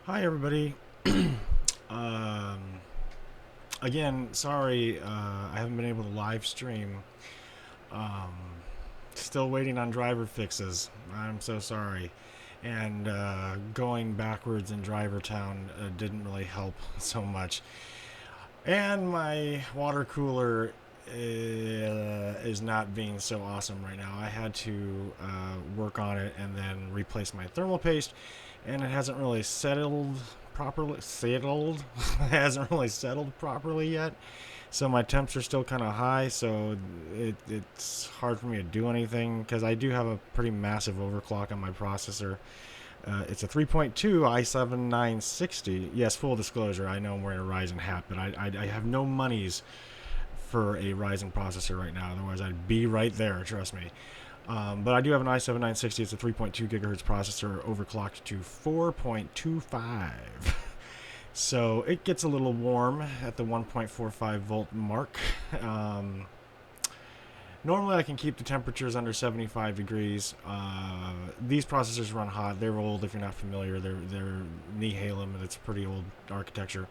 Hi everybody. um, Again, sorry I haven't been able to live stream. Um, Still waiting on driver fixes. I'm so sorry. And going backwards in Driver Town didn't really help so much. And my water cooler is not being so awesome right now. I had to work on it and then replace my thermal paste, and it hasn't really settled properly. Settled? It hasn't really settled properly yet. So my temps are still kind of high, so it's hard for me to do anything because I do have a pretty massive overclock on my processor. It's a 3.2 i7-960. Yes, full disclosure, I know I'm wearing a Ryzen hat, but I have no monies for a Ryzen processor right now. Otherwise, I'd be right there, trust me. But I do have an i7-960. It's a 3.2 gigahertz processor overclocked to 4.25. So it gets a little warm at the 1.45 volt mark. Normally I can keep the temperatures under 75 degrees. These processors run hot. They're old if you're not familiar. They're Nehalem, and it's pretty old architecture.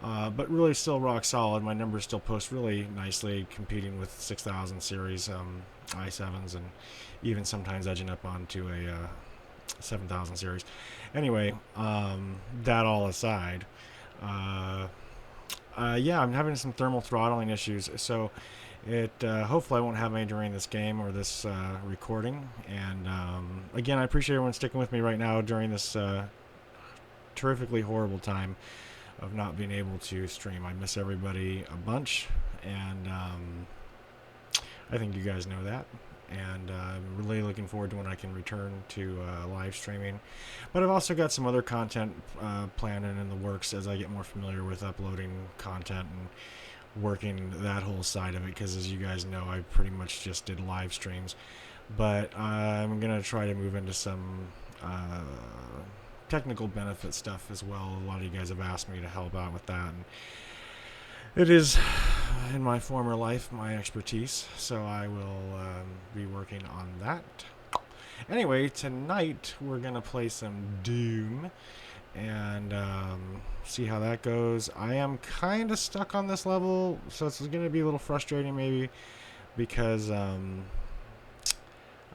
But really still rock solid. My numbers still post really nicely, competing with 6000 series i7s, and even sometimes edging up onto a 7000 series. Anyway, that all aside, yeah, I'm having some thermal throttling issues, so it hopefully I won't have any during this game or this recording. And again, I appreciate everyone sticking with me right now during this terrifically horrible time of not being able to stream. I miss everybody a bunch, and I think you guys know that. And I'm really looking forward to when I can return to live streaming. But I've also got some other content planned and in the works as I get more familiar with uploading content and working that whole side of it, because as you guys know, I pretty much just did live streams. But I'm going to try to move into some technical benefit stuff as well. A lot of you guys have asked me to help out with that, and it is, in my former life, my expertise, so I will be working on that. Anyway, tonight we're going to play some Doom and see how that goes. I am kind of stuck on this level, so it's going to be a little frustrating maybe, because I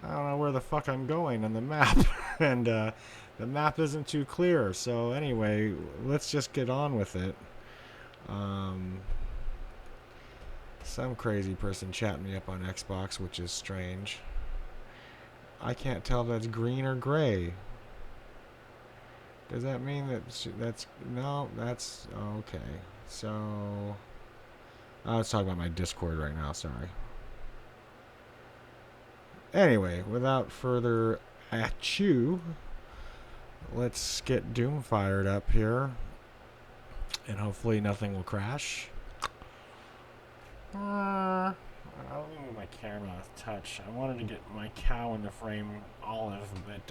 don't know where the fuck I'm going on the map, and the map isn't too clear. So anyway, let's just get on with it. Some crazy person chatting me up on Xbox, which is strange. I can't tell if that's green or gray. Does that mean that's no? That's okay. So let's talk about my Discord right now. Sorry. Anyway, without further ado, let's get Doom fired up here, and hopefully nothing will crash. I'll move my camera a touch. I wanted to get my cow in the frame, Olive, but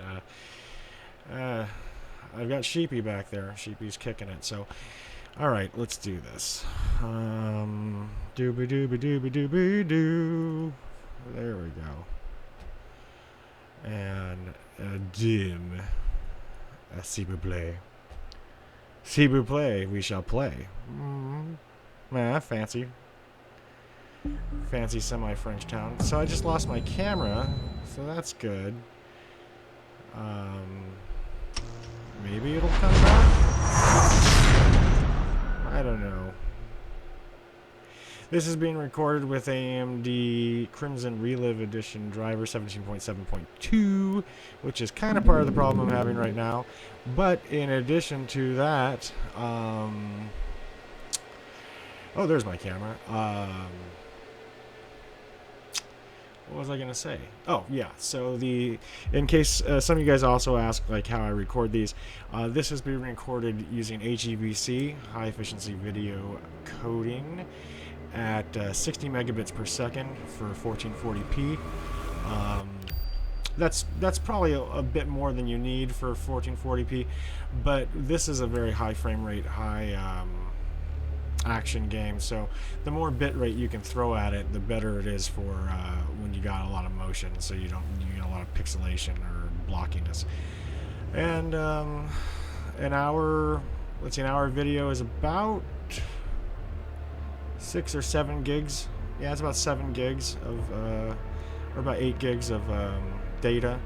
I've got Sheepy back there. Sheepy's kicking it. So, all right, let's do this. Dooby dooby dooby dooby doo. There we go. And dim. S'il vous plaît. S'il vous plaît, we shall play. Fancy. Fancy semi-French town. So I just lost my camera, so that's good. Maybe it'll come back? I don't know. This is being recorded with AMD Crimson Relive Edition driver 17.7.2, which is kind of part of the problem I'm having right now. But in addition to that, oh, there's my camera. What was I going to say? Oh, yeah. So in case some of you guys also ask like how I record these, this has been recorded using HEVC, high efficiency video coding, at 60 megabits per second for 1440p. That's probably a bit more than you need for 1440p, but this is a very high frame rate, high action game, so the more bit rate you can throw at it, the better it is for when you got a lot of motion, so you get a lot of pixelation or blockiness. And an hour, let's see, an hour video is about 6 or 7 gigs. Yeah, it's about 7 gigs of, or about 8 gigs of data.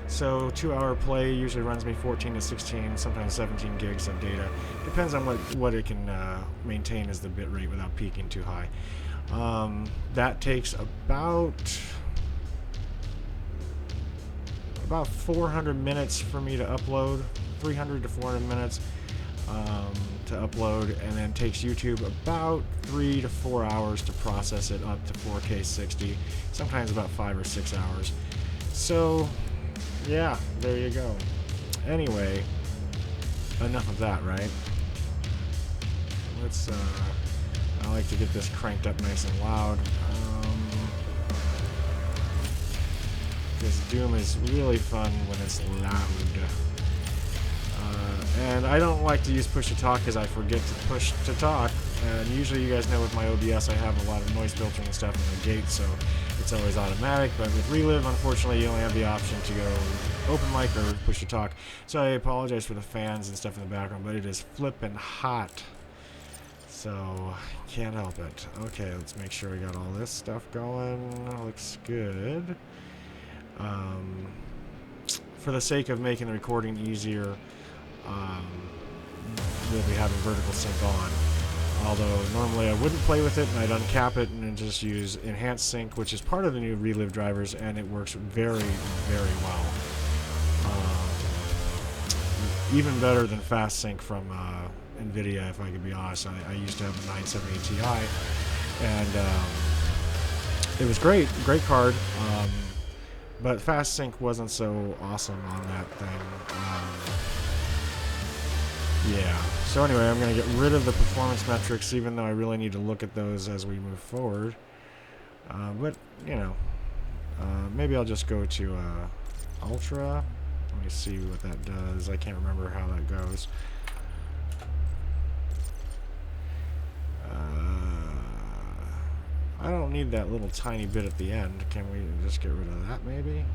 So 2-hour play usually runs me 14 to 16, sometimes 17 gigs of data. Depends on what it can maintain as the bit rate without peaking too high. That takes about 400 minutes for me to upload, 300 to 400 minutes to upload, and then takes YouTube about 3 to 4 hours to process it up to 4K 60, sometimes about 5 or 6 hours. So yeah, there you go. Anyway, enough of that, right? Let's I like to get this cranked up nice and loud. This Doom is really fun when it's loud. And I don't like to use push to talk because I forget to push to talk. And usually you guys know with my OBS I have a lot of noise filtering and stuff in the gate, so it's always automatic. But with Relive, unfortunately, you only have the option to go open mic or push to talk. So I apologize for the fans and stuff in the background, but it is flippin' hot. So can't help it. Okay, let's make sure we got all this stuff going. Looks good. For the sake of making the recording easier, we'll be having vertical sync on. Although normally I wouldn't play with it and I'd uncap it and then just use enhanced sync, which is part of the new Relive drivers, and it works very, very well. Even better than fast sync from NVIDIA, if I could be honest. I used to have a 970 Ti, and it was great card. But fast sync wasn't so awesome on that thing. Yeah. So anyway, I'm going to get rid of the performance metrics, even though I really need to look at those as we move forward. But, you know, maybe I'll just go to Ultra. Let me see what that does. I can't remember how that goes. I don't need that little tiny bit at the end. Can we just get rid of that, maybe?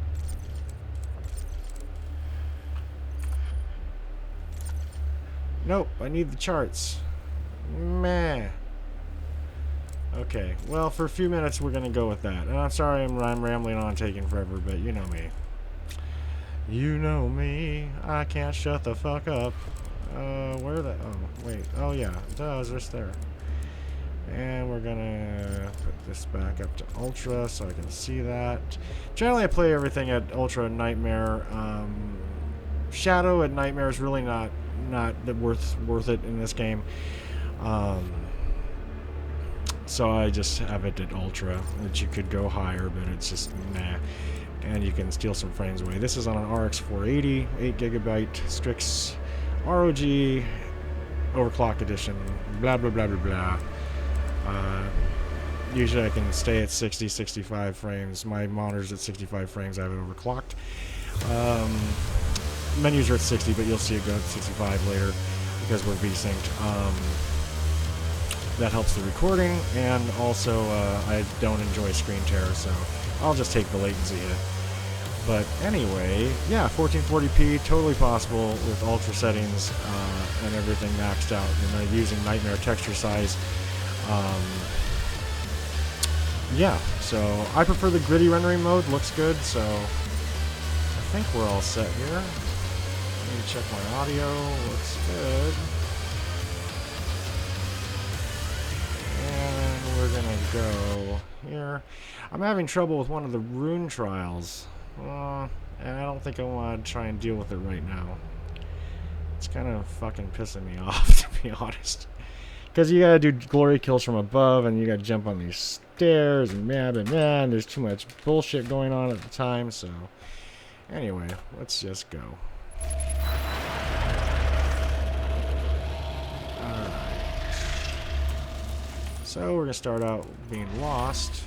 Nope, I need the charts. Meh. Okay, well, for a few minutes we're gonna go with that. And I'm sorry I'm rambling on, taking forever, but you know me. You know me. I can't shut the fuck up. Where the... Oh, wait. Oh, yeah. Duh, it's just there. And we're gonna put this back up to Ultra so I can see that. Generally, I play everything at Ultra and Nightmare. Shadow at Nightmare is really not worth it in this game. So I just have it at Ultra. That you could go higher, but it's just nah. And you can steal some frames away. This is on an RX 480, 8GB Strix ROG overclock edition. Blah blah blah blah blah. Usually I can stay at 60, 65 frames. My monitor's at 65 frames. I have it overclocked. Menus are at 60, but you'll see it go to 65 later because we're V-synced. That helps the recording, and also I don't enjoy screen tear, so I'll just take the latency hit. But anyway, yeah, 1440p, totally possible with ultra settings and everything maxed out. And using Nightmare texture size. Yeah, so I prefer the gritty rendering mode, looks good, so I think we're all set here. Let me check my audio, looks good. And we're gonna go here. I'm having trouble with one of the rune trials, and I don't think I want to try and deal with it right now. It's kind of fucking pissing me off, to be honest. Because you gotta do glory kills from above, and you gotta jump on these stairs, and man, there's too much bullshit going on at the time, so... Anyway, let's just go. Alright. So, we're gonna start out being lost.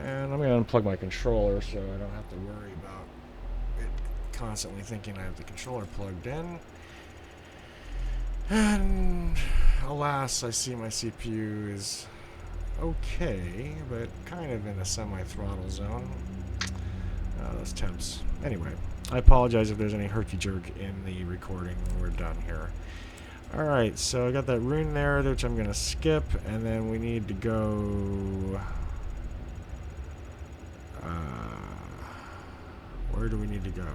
And I'm gonna unplug my controller, so I don't have to worry about it constantly thinking I have the controller plugged in. And alas, I see my CPU is okay, but kind of in a semi-throttle zone. Those temps. Anyway, I apologize if there's any herky-jerk in the recording when we're done here. Alright, so I got that rune there, which I'm going to skip, and then we need to go... where do we need to go?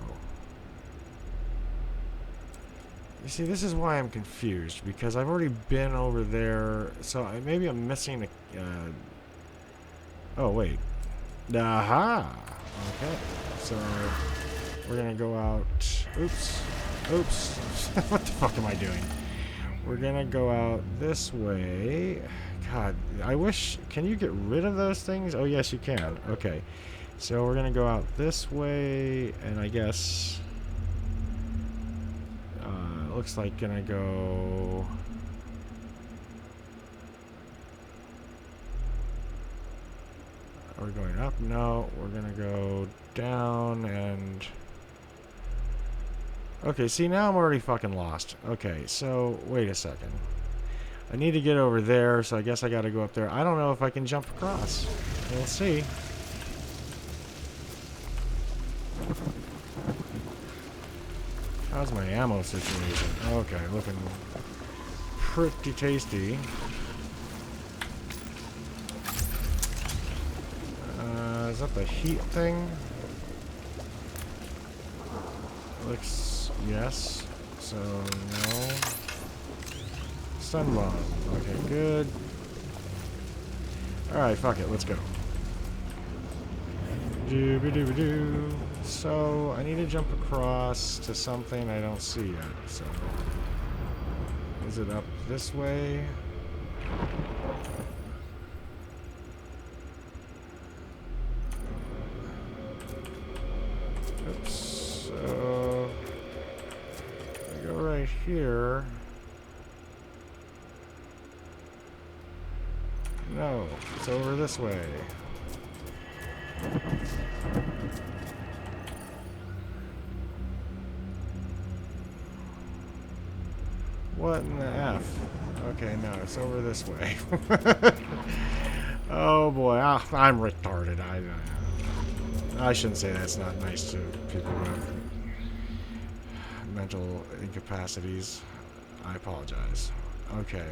You see, this is why I'm confused, because I've already been over there, so maybe I'm missing a... oh, wait. Aha! Okay, so we're going to go out... Oops. Oops. What the fuck am I doing? We're going to go out this way. God, I wish... Can you get rid of those things? Oh, yes, you can. Okay. So we're going to go out this way, and I guess... looks like gonna go... Are we going up? No, we're gonna go down and... Okay, see, now I'm already fucking lost. Okay, so, wait a second. I need to get over there, so I guess I gotta go up there. I don't know if I can jump across. We'll see. How's my ammo situation? Okay, looking pretty tasty. Is that the heat thing? Looks... yes. So, no. Stun bomb. Okay, good. Alright, fuck it, let's go. Doo-ba-doo-ba-doo. So, I need to jump across to something I don't see yet, so... Is it up this way? Oops. So... I go right here. No, it's over this way. What in the F? Okay, no, it's over this way. Oh boy, I'm retarded. I shouldn't say that's not nice to people who have mental incapacities. I apologize. Okay.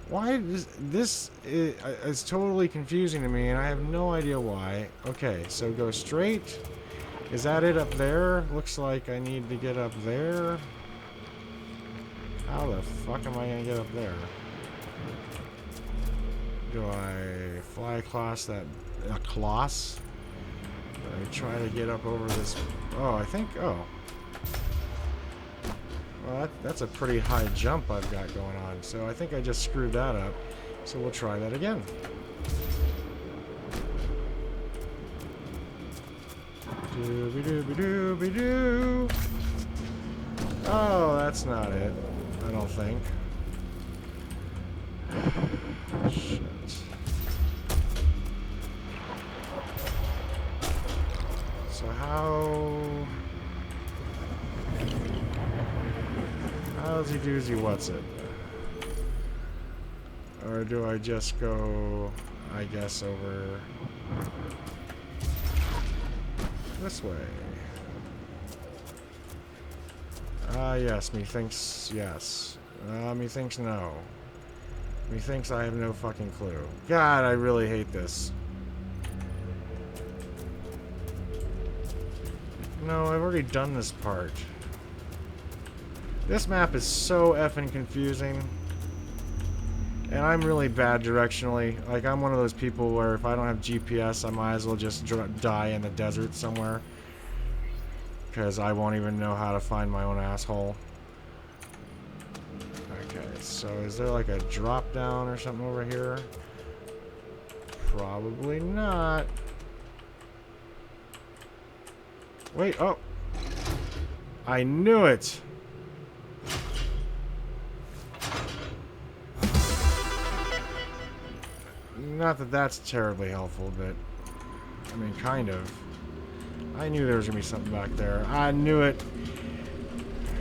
Why is this is totally confusing to me, and I have no idea why. Okay, so go straight. Is that it up there? Looks like I need to get up there. How the fuck am I gonna get up there? Do I fly across that Kloss? Do I try to get up over this? Oh, I think. Oh. Well, that's a pretty high jump I've got going on, so I think I just screwed that up. So we'll try that again. Doo-be-doo-be-doo-be-doo. Oh, that's not it. I don't think. Shit. So how's-y doozy what's it? Or do I just go, I guess, over this way? Yes, methinks yes. Methinks no. Methinks I have no fucking clue. God, I really hate this. No, I've already done this part. This map is so effing confusing. And I'm really bad directionally. Like, I'm one of those people where if I don't have GPS, I might as well just die in the desert somewhere. Because I won't even know how to find my own asshole. Okay, so is there like a drop down or something over here? Probably not. Wait, oh! I knew it! Not that that's terribly helpful, but... I mean, kind of. I knew there was going to be something back there. I knew it!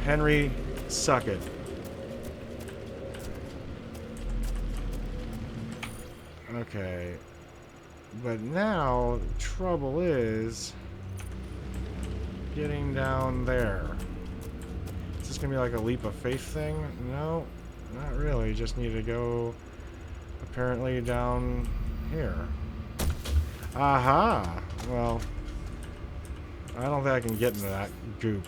Henry, suck it. Okay. But now, the trouble is... getting down there? Is this gonna be like a leap of faith thing? No, not really. Just need to go apparently down here. Aha! Well, I don't think I can get into that goop.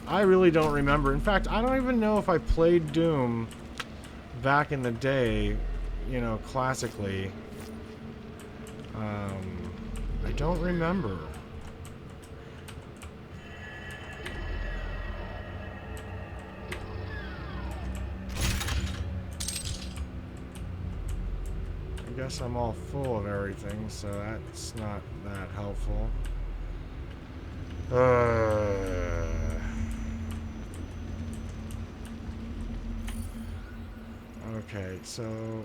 I really don't remember. In fact, I don't even know if I played Doom back in the day, you know, classically. I don't remember. I guess I'm all full of everything, so that's not that helpful. Okay, so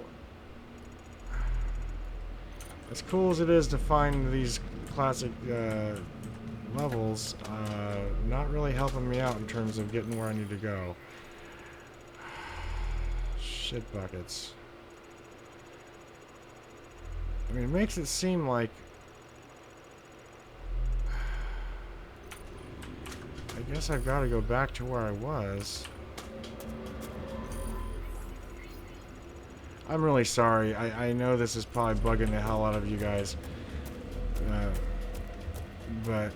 as cool as it is to find these classic levels, not really helping me out in terms of getting where I need to go. Shit buckets. I mean, it makes it seem like I guess I've got to go back to where I was. I'm really sorry. I know this is probably bugging the hell out of you guys. But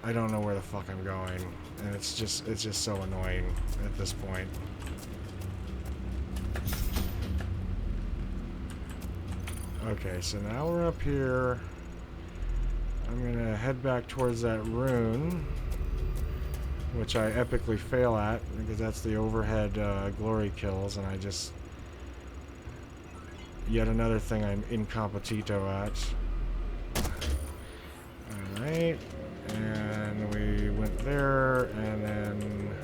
I don't know where the fuck I'm going. And it's just so annoying at this point. Okay, so now we're up here. I'm gonna head back towards that rune, which I epically fail at because that's the overhead glory kills, and I just yet another thing I'm incompetito at. Alright, and we went there, and then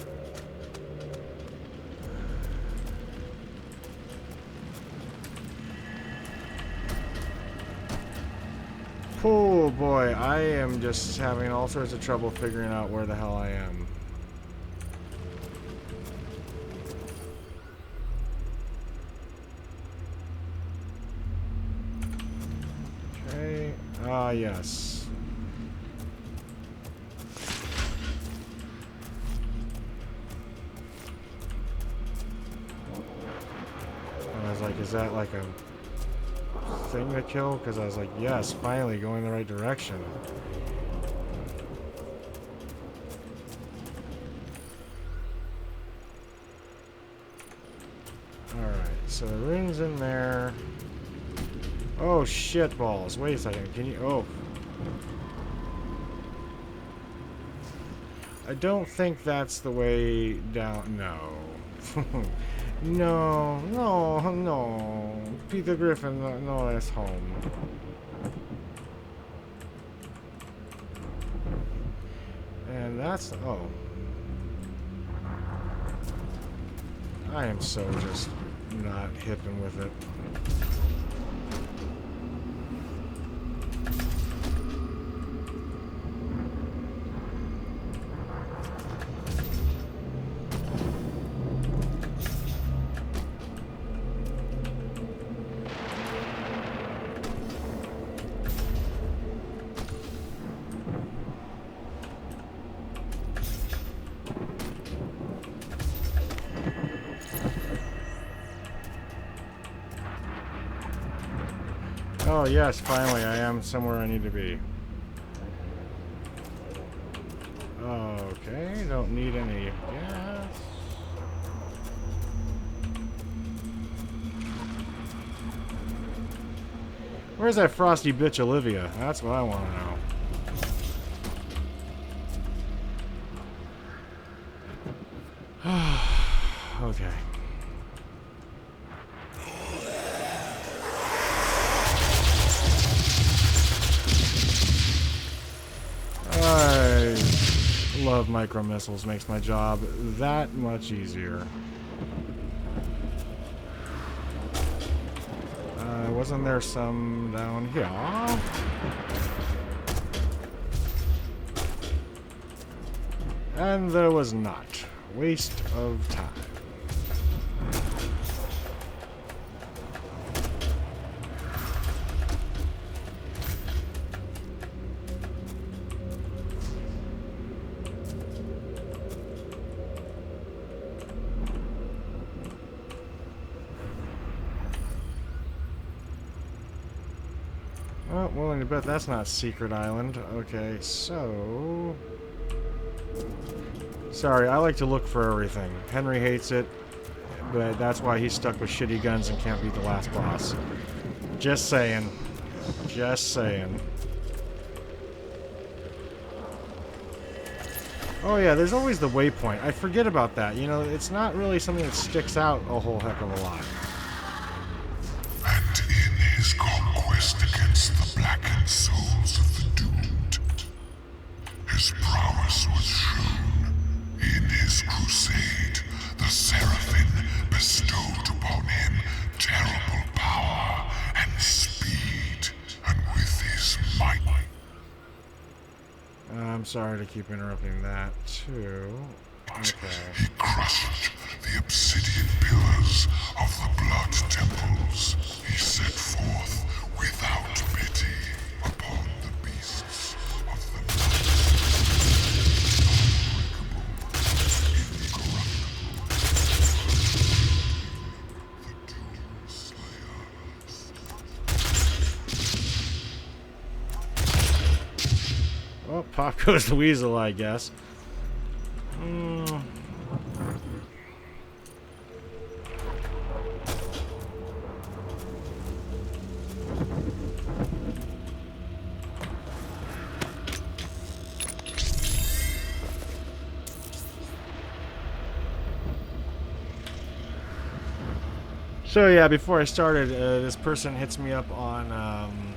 oh boy, I am just having all sorts of trouble figuring out where the hell I am. Okay, yes. I was like, is that like a thing to kill? Because I was like, yes, finally going the right direction. Alright, so the rune's in there. Oh, shit balls. Wait a second. Can you... Oh. I don't think that's the way down... No. No, no, no. Peter Griffin, no, that's home. And that's... Oh. I am so just not hipping with it. Oh yes, finally I am somewhere I need to be. Okay, don't need any gas. Where's that frosty bitch Olivia? That's what I want to know. Okay. I love micro missiles. Makes my job that much easier. Wasn't there some down here? And there was not. Waste of time. willing to bet that's not Secret Island. Okay, so... Sorry, I like to look for everything. Henry hates it, but that's why he's stuck with shitty guns and can't beat the last boss. Just saying. Just saying. Oh yeah, there's always the waypoint. I forget about that. You know, it's not really something that sticks out a whole heck of a lot. And in his conquest against the blackened souls of the doomed, his prowess was shown. In his crusade, the Seraphim bestowed upon him terrible power and speed, and with his might... I'm sorry to keep interrupting that, too. Okay. He crushed the obsidian pillars of the blood temples. He set forth without pity upon the beasts of the night. Unbreakable, incorruptible, the Doom Slayer. Well, pop goes the weasel, I guess. So yeah, before I started, this person hits me up on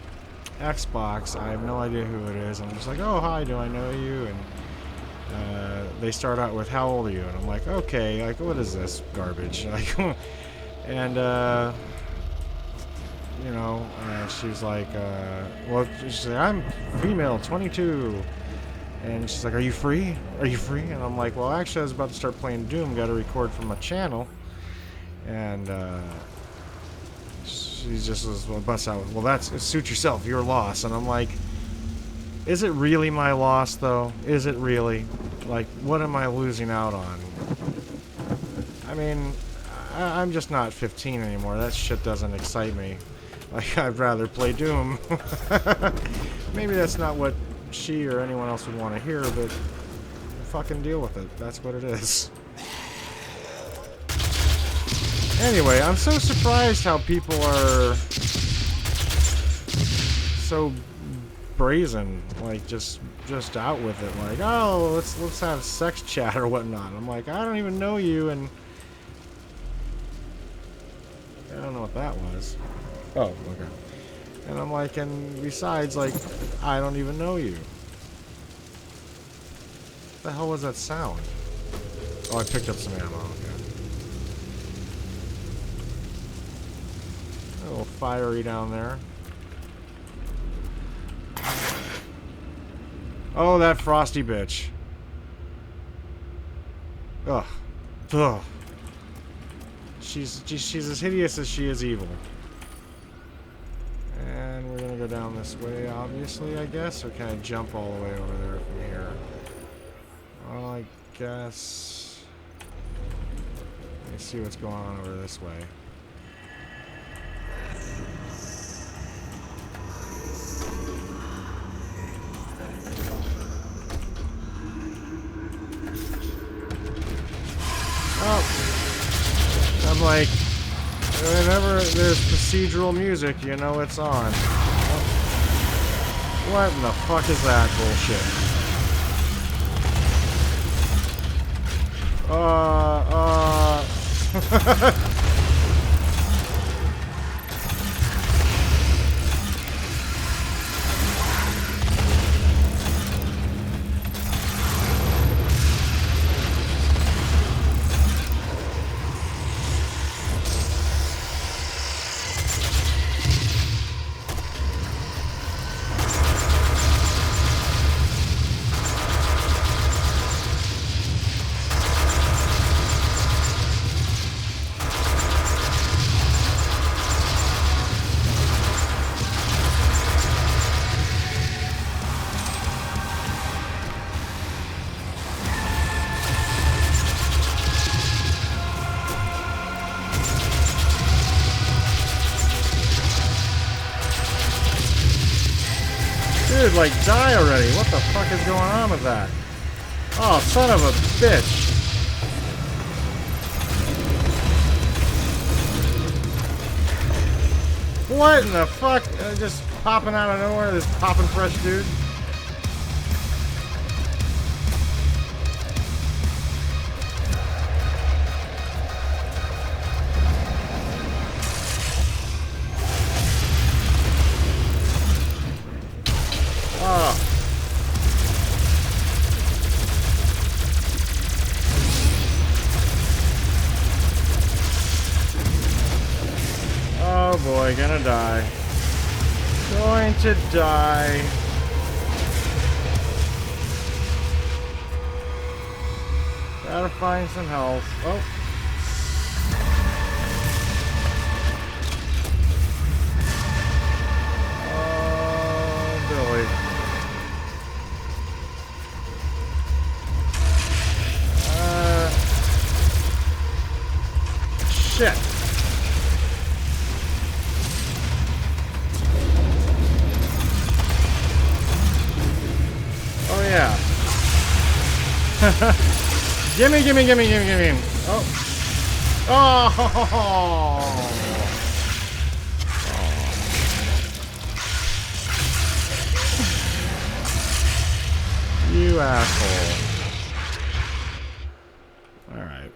Xbox. I have no idea who it is. I'm just like, oh, hi, do I know you? And they start out with, how old are you? And I'm like, okay, like, what is this garbage? Like, and you know, she's like, well, she's like, I'm female, 22. And she's like, are you free? Are you free? And I'm like, well, actually, I was about to start playing Doom. Got to record from my channel. And she just was busts out, well, that's suit yourself, your loss. And I'm like, is it really my loss, though? Is it really? Like, what am I losing out on? I mean, I'm just not 15 anymore. That shit doesn't excite me. Like, I'd rather play Doom. Maybe that's not what she or anyone else would want to hear, but fucking deal with it. That's what it is. Anyway, I'm so surprised how people are so brazen, like just out with it, like, oh, let's have sex chat or whatnot. I'm like, I don't even know you, and I don't know what that was. Oh, okay. And I'm like, and besides, like, I don't even know you. What the hell was that sound? Oh, I picked up some ammo. Okay. A little fiery down there. Oh, that frosty bitch. Ugh. Ugh. She's as hideous as she is evil. And we're gonna go down this way, obviously, I guess. Or can I jump all the way over there from here? Well, I guess... Let me see what's going on over this way. Oh, I'm like, whenever there's procedural music, you know it's on. What in the fuck is that bullshit? Dude, like, die already. What the fuck is going on with that? Oh, son of a bitch. What in the fuck? Just popping out of nowhere, this popping fresh dude. Oh. Oh boy, gonna die. Going to die. Gotta find some health. Oh. Oh, Billy. Shit. Oh yeah. Gimme, gimme, gimme, gimme, gimme. Oh. Oh. You asshole. All right.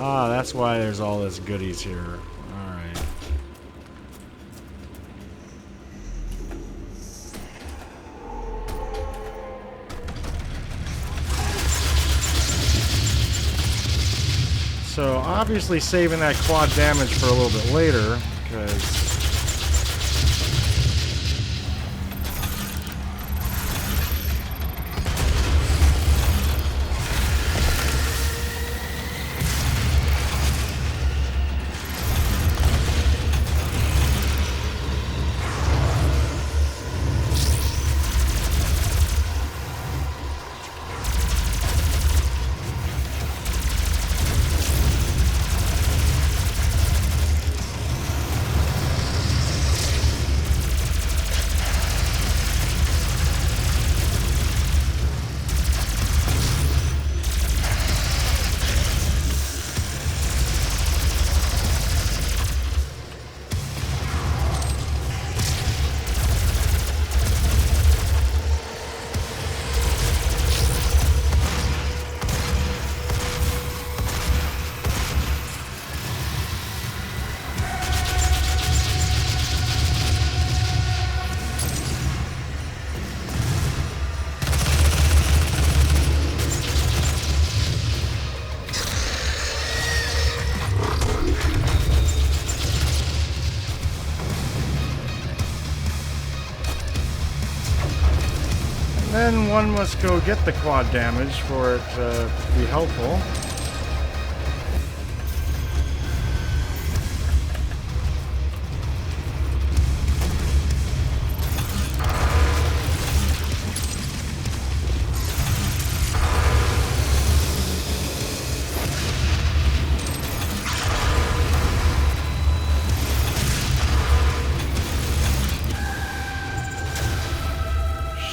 Ah, that's why there's all this goodies here. Alright. So, obviously saving that quad damage for a little bit later, because... Then one must go get the quad damage for it to be helpful.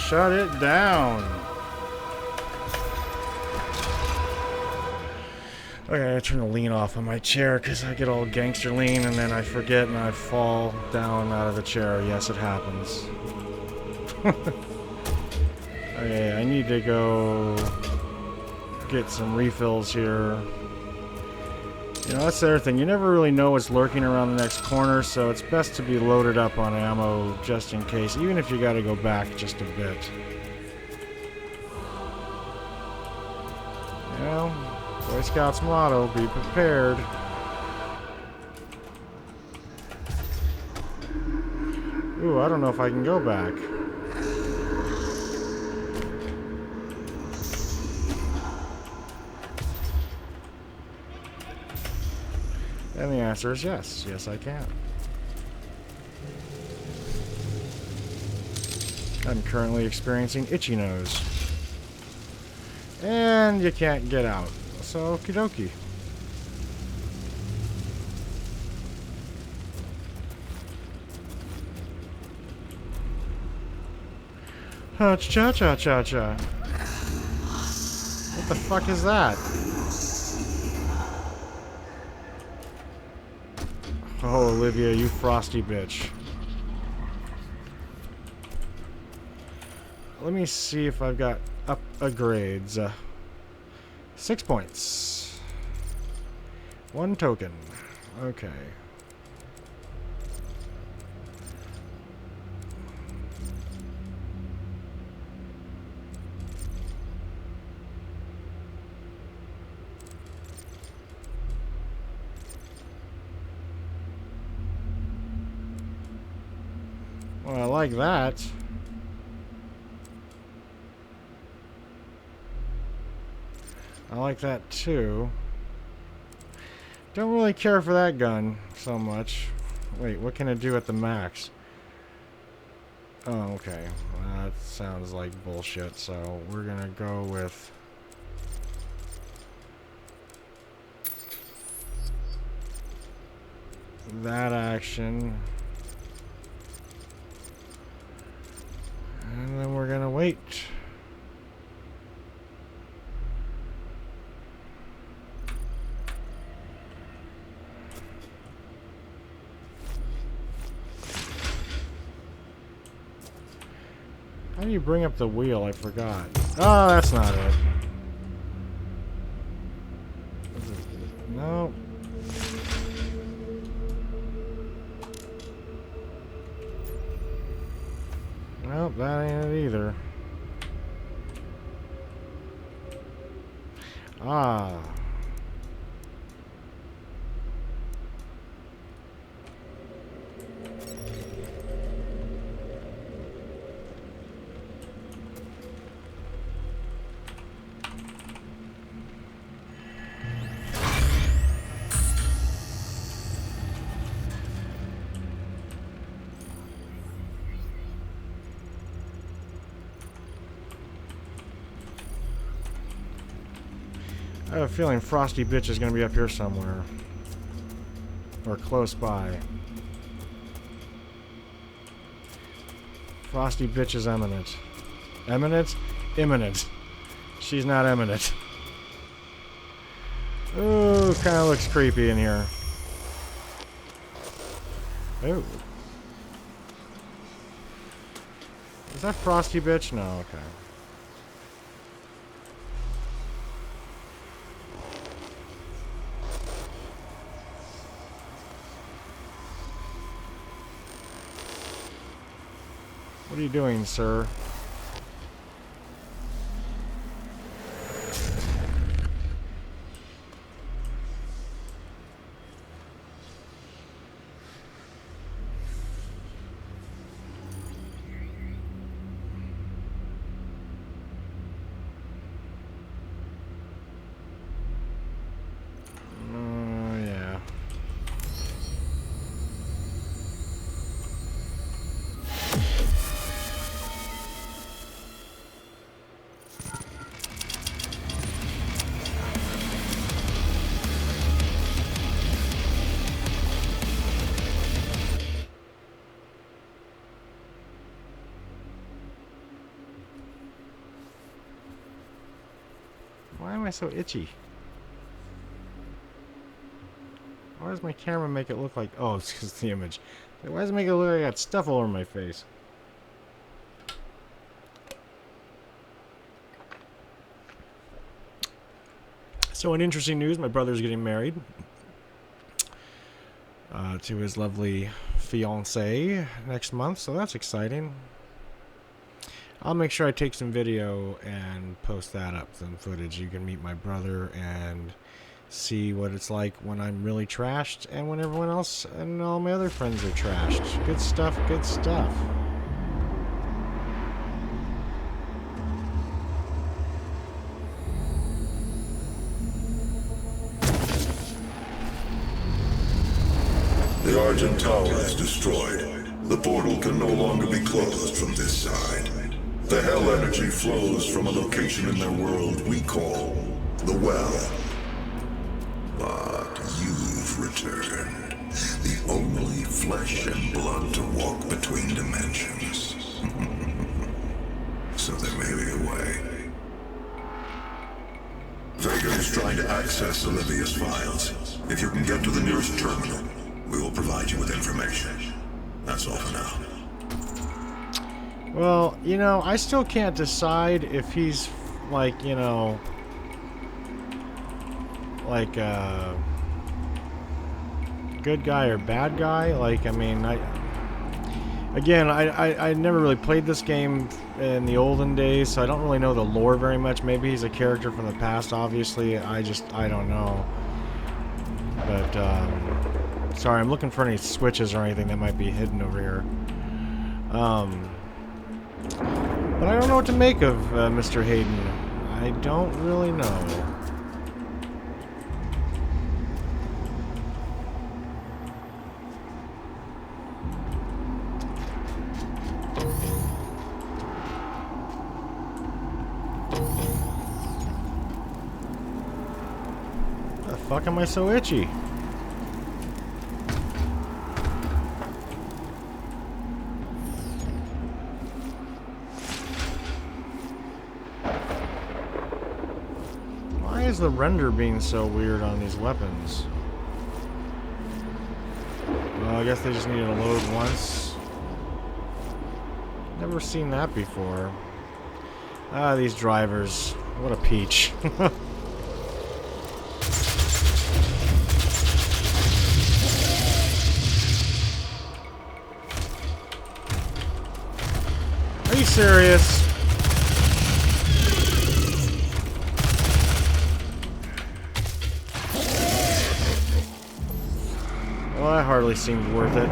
Shut it down. Okay, I turn the lean off on my chair because I get all gangster lean and then I forget and I fall down out of the chair. Yes, it happens. Okay, I need to go get some refills here. You know, that's the other thing. You never really know what's lurking around the next corner, so it's best to be loaded up on ammo just in case, even if you got to go back just a bit. You know, Boy Scouts motto, be prepared. Ooh, I don't know if I can go back. And the answer is yes. Yes, I can. I'm currently experiencing itchy nose. And you can't get out. So, okie dokie. Cha-cha-cha-cha. What the fuck is that? Oh, Olivia, you frosty bitch. Let me see if I've got upgrades. 6 points. 1 token. Okay. Well, I like that. I like that too. Don't really care for that gun so much. Wait, what can it do at the max? Oh, okay. That sounds like bullshit, so we're gonna go with... that action. And then we're gonna wait. How do you bring up the wheel? I forgot. Oh, that's not it. No. Nope, that ain't it either. Ah. I have a feeling Frosty Bitch is going to be up here somewhere. Or close by. Frosty Bitch is eminent. Eminent? Imminent. She's not eminent. Ooh, kind of looks creepy in here. Ooh. Is that Frosty Bitch? No, okay. What are you doing, sir? Yeah. Why am I so itchy? Why does my camera make it look like... Oh, it's just the image. Why does it make it look like I got stuff all over my face? So in interesting news, my brother's getting married to his lovely fiancée next month, so that's exciting. I'll make sure I take some video and post that up, some footage. You can meet my brother and see what it's like when I'm really trashed and when everyone else and all my other friends are trashed. Good stuff, good stuff. The Argent Tower is destroyed. The portal can no longer be closed from this side. The hell energy flows from a location in their world we call the Well. But you've returned. The only flesh and blood to walk between dimensions. So there may be a way. Vega is trying to access Olivia's files. If you can get to the nearest terminal, we will provide you with information. That's all for now. Well, you know, I still can't decide if he's, like, you know, like, good guy or bad guy. Like, I mean, I never really played this game in the olden days, so I don't really know the lore very much. Maybe he's a character from the past, obviously. I don't know. But, sorry, I'm looking for any switches or anything that might be hidden over here. But I don't know what to make of Mr. Hayden. I don't really know. The fuck am I so itchy? Why is the render being so weird on these weapons? Well, I guess they just needed to load once. Never seen that before. Ah, these drivers. What a peach. Are you serious? Well, that hardly seemed worth it.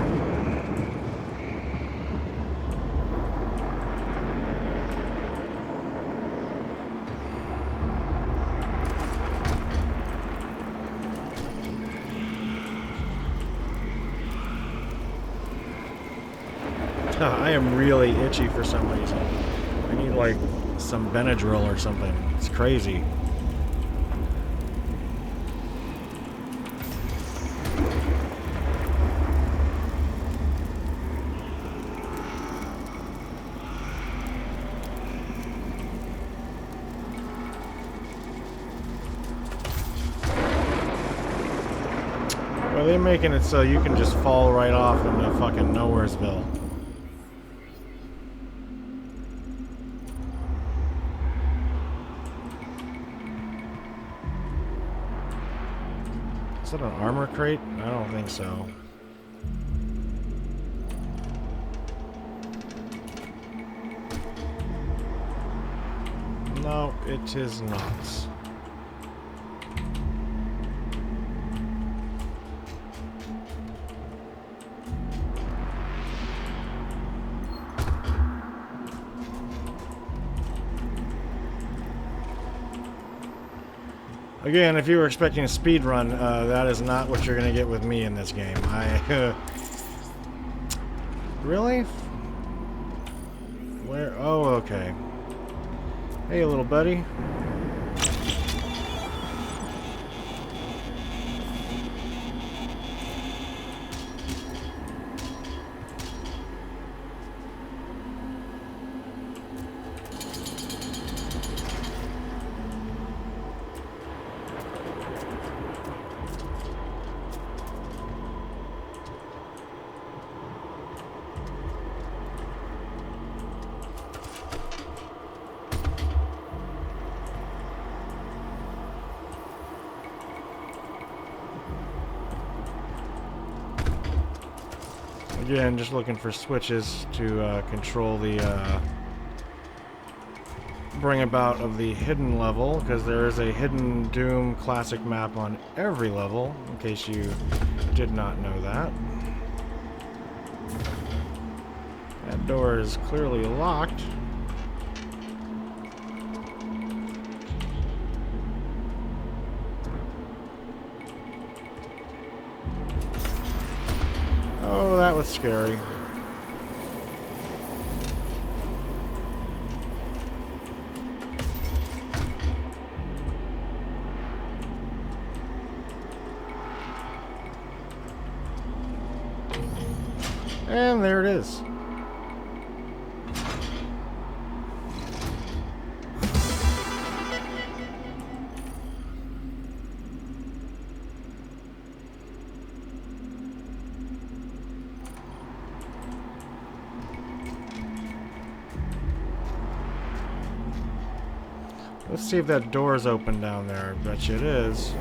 I am really itchy for some reason. I need, like, some Benadryl or something. It's crazy. Well, they're making it so you can just fall right off into fucking Nowheresville. Is that an armor crate? I don't think so. No, it is not. Again, if you were expecting a speed run, that is not what you're going to get with me in this game. Really? Where? Oh, okay. Hey, little buddy. Again, just looking for switches to control the bring about of the hidden level, because there is a hidden Doom classic map on every level, in case you did not know that. That door is clearly locked. Oh, that was scary. And there it is. Let's see if that door is open down there. I bet you it is.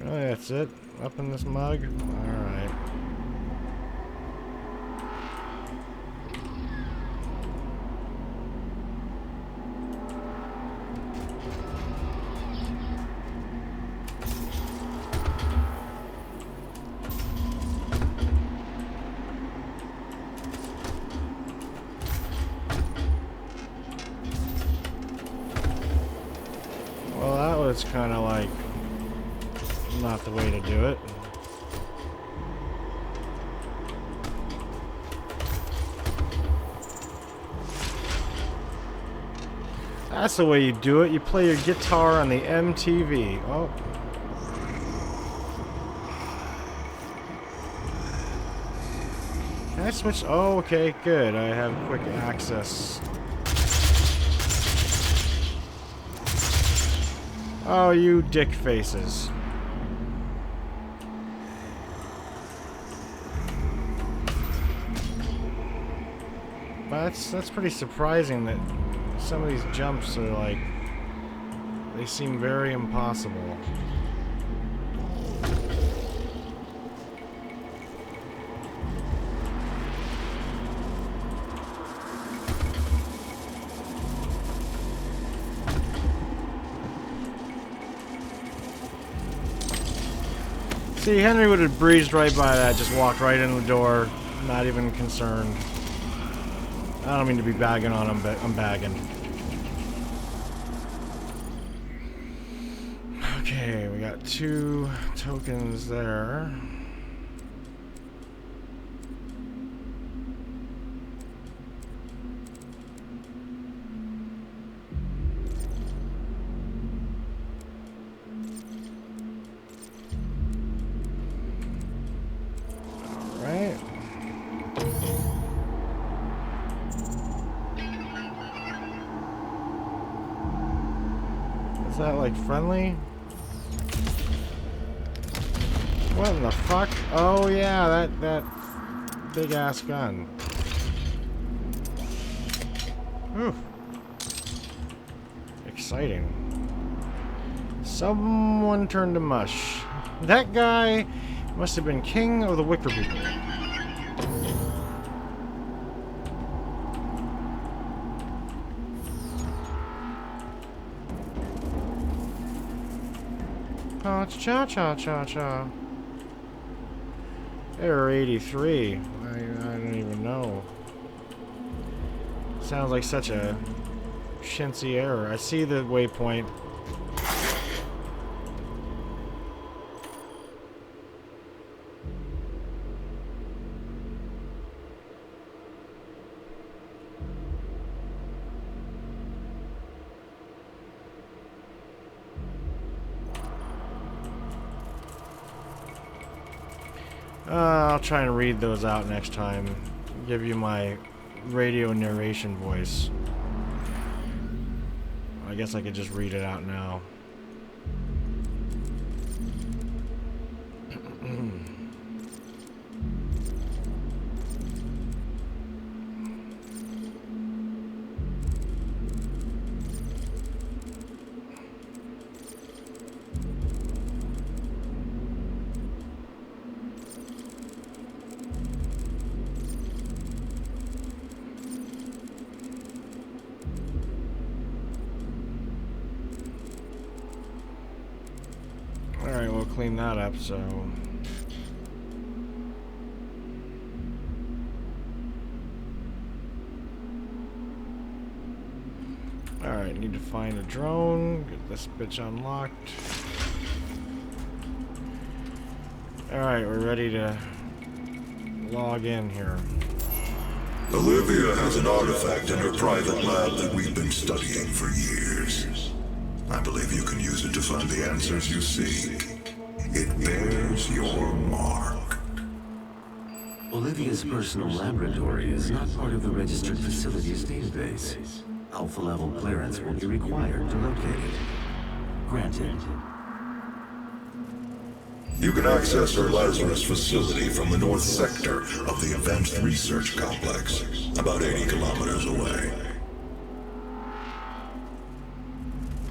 Really, that's it? Up in this mug? Alright. Well, that was kind of like not the way to do it. That's the way you do it. You play your guitar on the MTV. Oh. Can I switch? Oh, okay, good. I have quick access. Oh, you dick faces. But that's pretty surprising that some of these jumps are like, they seem very impossible. See, Henry would have breezed right by that, just walked right in the door, not even concerned. I don't mean to be bagging on him, but I'm bagging. Okay, we got 2 tokens there. Alright. Is that like friendly? What in the fuck? Oh yeah, that big ass gun. Whew. Exciting. Someone turned to mush. That guy must have been king of the Wicker people. Oh, cha cha cha cha. Error 83. I don't even know. Sounds like such a chintzy error. I see the waypoint. I'll try and read those out next time. Give you my radio narration voice. I guess I could just read it out now. Alright, we'll clean that up, so... Alright, Alright, need to find a drone. Get this bitch unlocked. Alright, we're ready to log in here. Olivia has an artifact in her private lab that we've been studying for years. I believe you can use it to find the answers you seek. It bears your mark. Olivia's personal laboratory is not part of the registered facilities database. Alpha-level clearance will be required to locate it. Granted. You can access her Lazarus facility from the north sector of the Advanced Research Complex, about 80 kilometers away.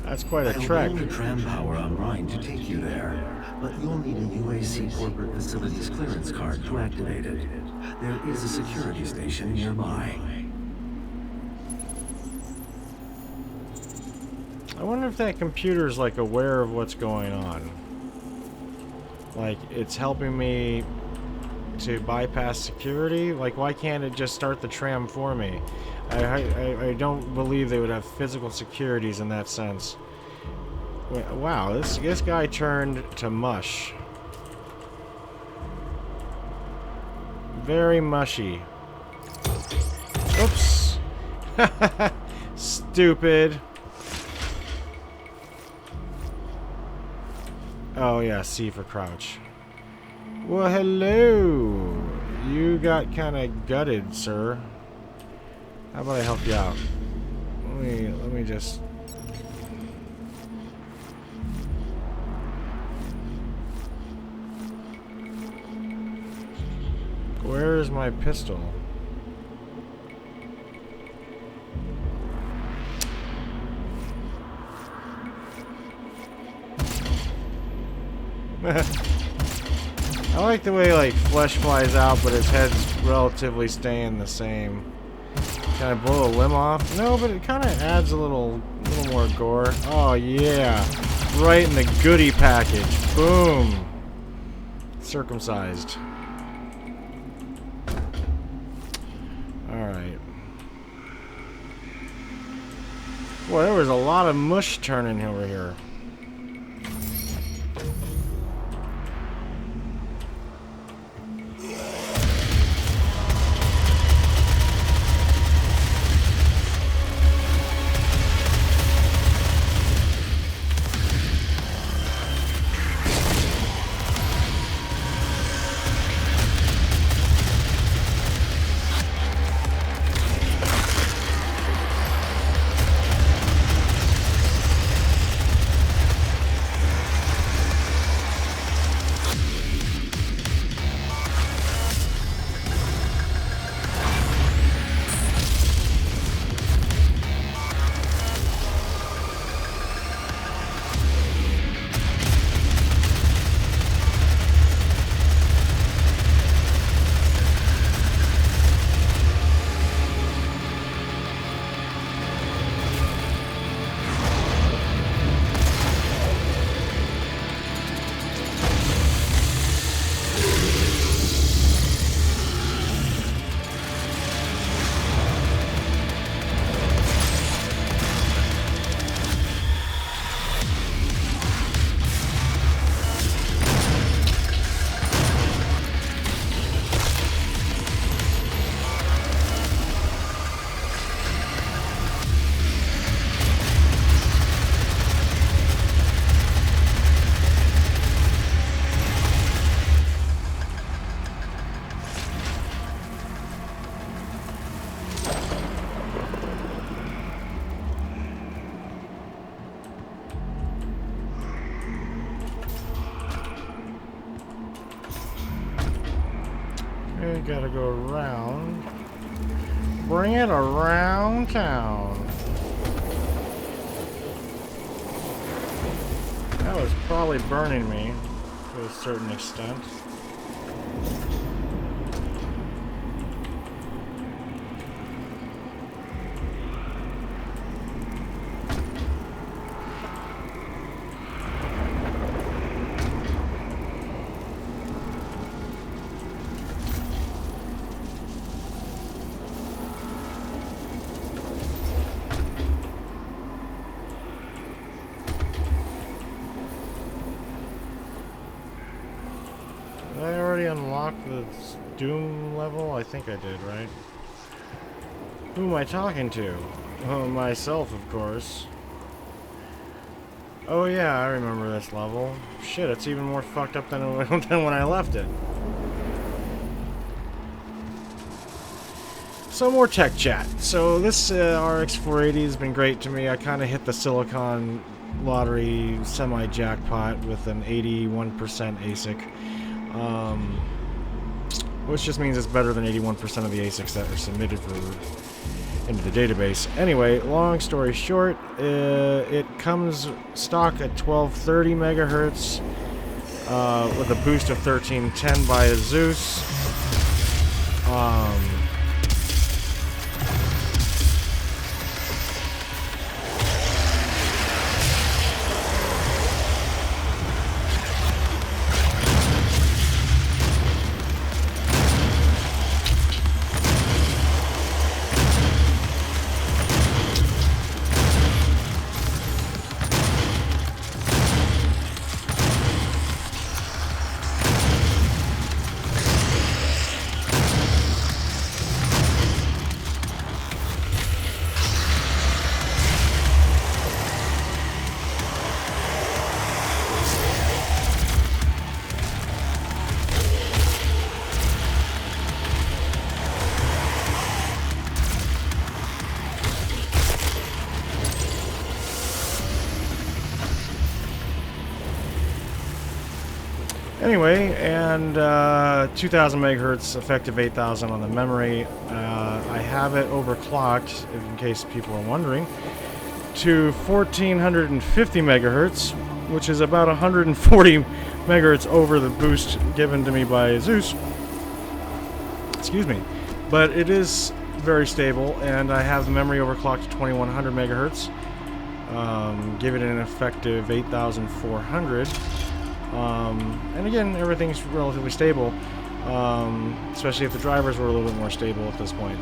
That's quite a I'll trek. build a tram power on Rhine to take you there, but you'll need a UAC corporate facilities clearance card to activate it. There is a security station nearby. I wonder if that computer's like aware of what's going on. Like, it's helping me to bypass security? Like, why can't it just start the tram for me? I don't believe they would have physical securities in that sense. Wow, this guy turned to mush. Very mushy. Oops. Stupid. Oh yeah, C for crouch. Well, hello. You got kind of gutted, sir. How about I help you out? Let me just. Where is my pistol? I like the way like flesh flies out, but his head's relatively staying the same. Can I blow a limb off? No, but it kind of adds a little more gore. Oh yeah, right in the goodie package. Boom. Circumcised. All right. Boy, there was a lot of mush turning over here. Okay, gotta go around. Bring it around town. That was probably burning me to a certain extent. unlock the Doom level? I think I did, right? Who am I talking to? Oh, myself, of course. Oh yeah, I remember this level. Shit, it's even more fucked up than when I left it. So more tech chat. So this RX 480 has been great to me. I kind of hit the Silicon lottery semi-jackpot with an 81% ASIC. Which just means it's better than 81% of the ASICs that are submitted into the database. Anyway, long story short, it comes stock at 1230 megahertz with a boost of 1310 by Asus. Anyway, and 2000 megahertz, effective 8000 on the memory. I have it overclocked, in case people are wondering, to 1450 megahertz, which is about 140 megahertz over the boost given to me by Zeus. Excuse me. But it is very stable, and I have the memory overclocked to 2100 megahertz. Give it an effective 8400. And again, everything's relatively stable, especially if the drivers were a little bit more stable at this point.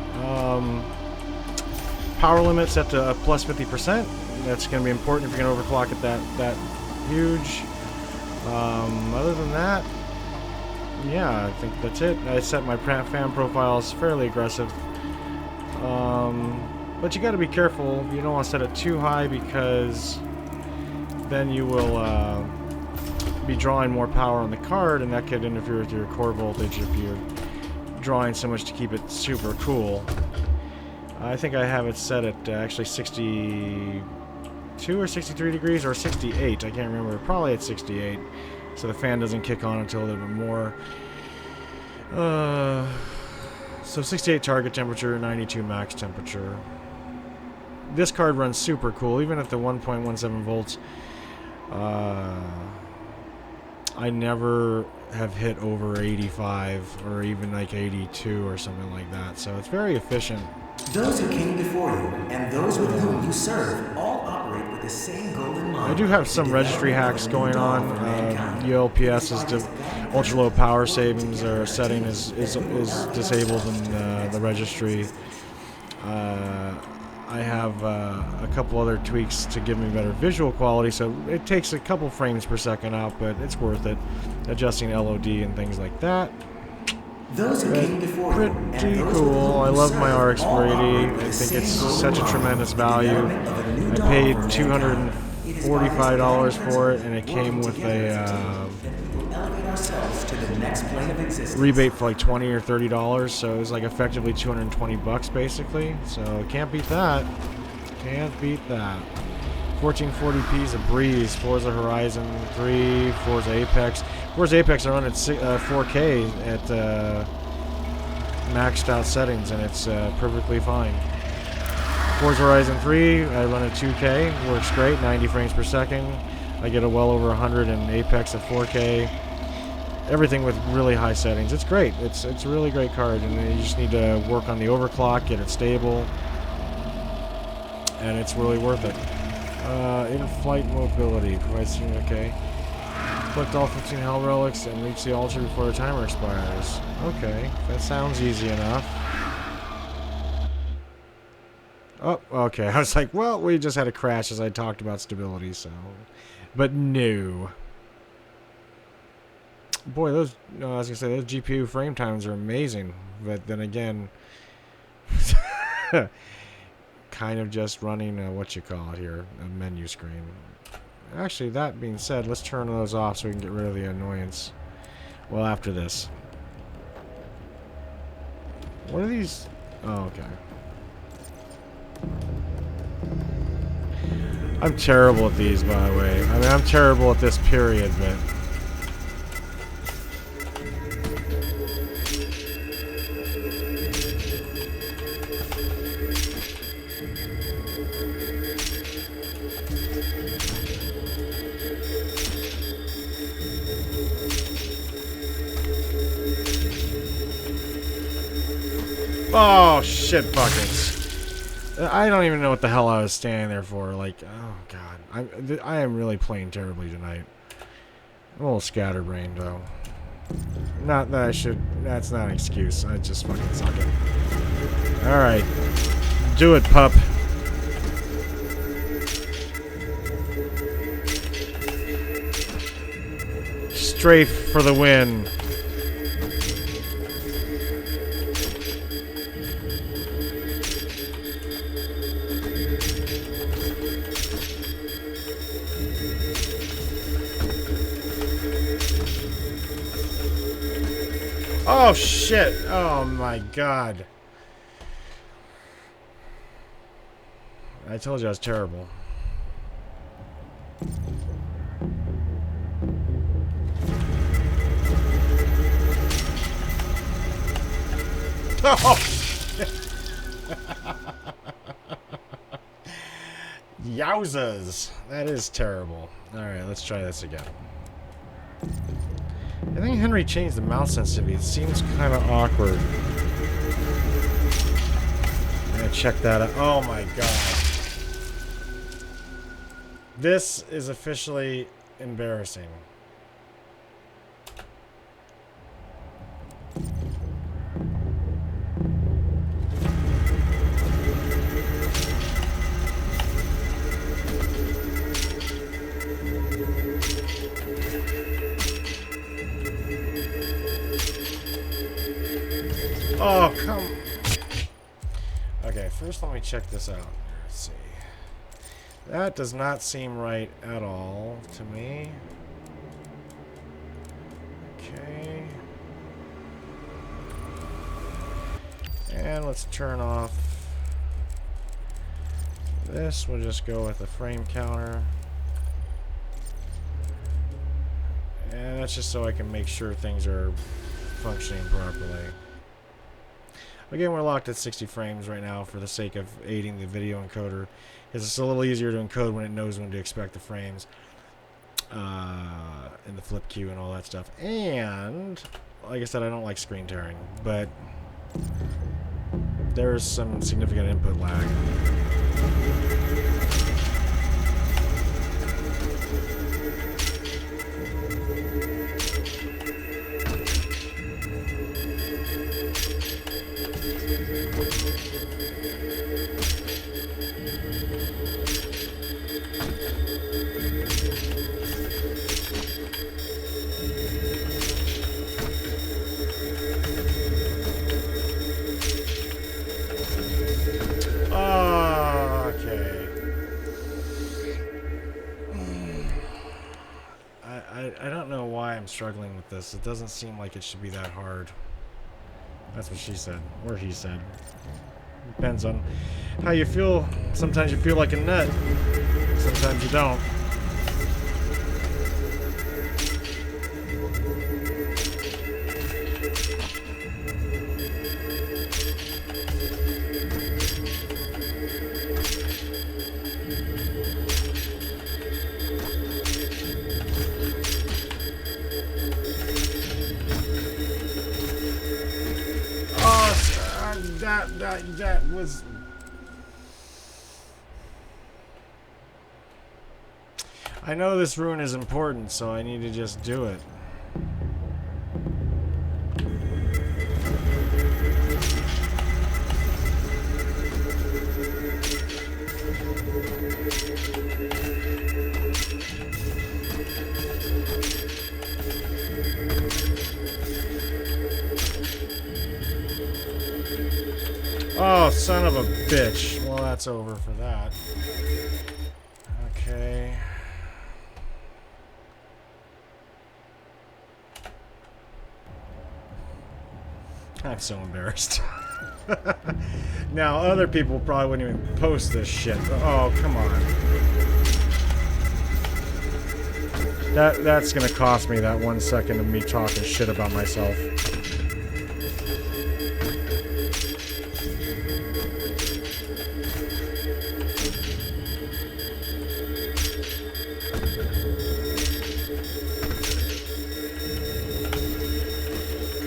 Power limit set to plus 50%. That's going to be important if you're going to overclock it that huge. Other than that, yeah, I think that's it. I set my fan profiles fairly aggressive. But you got to be careful. You don't want to set it too high because then you will be drawing more power on the card, and that could interfere with your core voltage if you're drawing so much to keep it super cool. I think I have it set at actually 62 or 63 degrees, or 68, I can't remember, probably at 68, so the fan doesn't kick on until a little bit more. So 68 target temperature, 92 max temperature. This card runs super cool, even at the 1.17 volts. I never have hit over 85 or even like 82 or something like that, so it's very efficient. Those who came before you and those with whom you serve all operate with the same goal in mind. I do have some registry hacks going on. ULPS's ultra low power savings or setting is disabled in the registry. I have a couple other tweaks to give me better visual quality, so it takes a couple frames per second out, but it's worth it. Adjusting LOD and things like that. Those who came before you pretty cool. I love my RX 480. I think it's such a tremendous value. I paid $245 for it, and it came with a rebate for like $20 or $30, so it was like effectively 220 bucks basically. So can't beat that. Can't beat that. 1440p is a breeze. Forza Horizon 3, Forza Apex. Forza Apex I run at 4K at maxed out settings, and it's perfectly fine. Forza Horizon 3 I run at 2K, works great, 90 frames per second. I get a well over 100 in Apex at 4K. Everything with really high settings. It's great. It's a really great card, and you just need to work on the overclock, get it stable, and it's really worth it. In-flight mobility. Okay. Collect all 15 Hell Relics and reach the altar before the timer expires. Okay, that sounds easy enough. Oh, okay. I was like, well, we just had a crash as I talked about stability, so... But no. Boy, those I was gonna say those GPU frame times are amazing, but then again, kind of just running what you call it here, a menu screen. Actually, that being said, let's turn those off so we can get rid of the annoyance. Well, after this. What are these? Oh, okay. I'm terrible at these, by the way. I mean, I'm terrible at this period, but... Oh, shit buckets. I don't even know what the hell I was standing there for. Like, oh, God. I am really playing terribly tonight. I'm a little scatterbrained, though. Not that I should... That's not an excuse. I just fucking suck it. Alright. Do it, pup. Strafe for the win. Oh, shit. Oh, my God. I told you I was terrible. Oh, shit. Yowzas. That is terrible. Alright, let's try this again. I think Henry changed the mouse sensitivity. It seems kind of awkward. I'm gonna check that out. Oh my god. This is officially embarrassing. Oh, come... Okay, first let me check this out. Let's see. That does not seem right at all to me. Okay. And let's turn off this. We'll just go with the frame counter. And that's just so I can make sure things are functioning properly. Again, we're locked at 60 frames right now for the sake of aiding the video encoder, because it's a little easier to encode when it knows when to expect the frames in the flip queue and all that stuff. And, like I said, I don't like screen tearing, but there's some significant input lag. I don't know why I'm struggling with this. It doesn't seem like it should be that hard. That's what she said. Or he said. Depends on how you feel. Sometimes you feel like a nut. Sometimes you don't. That was... I know this rune is important, so I need to just do it. Oh, son of a bitch. Well, that's over for that. Okay. I'm so embarrassed. Now, other people probably wouldn't even post this shit. Oh, come on. That's gonna cost me that 1 second of me talking shit about myself.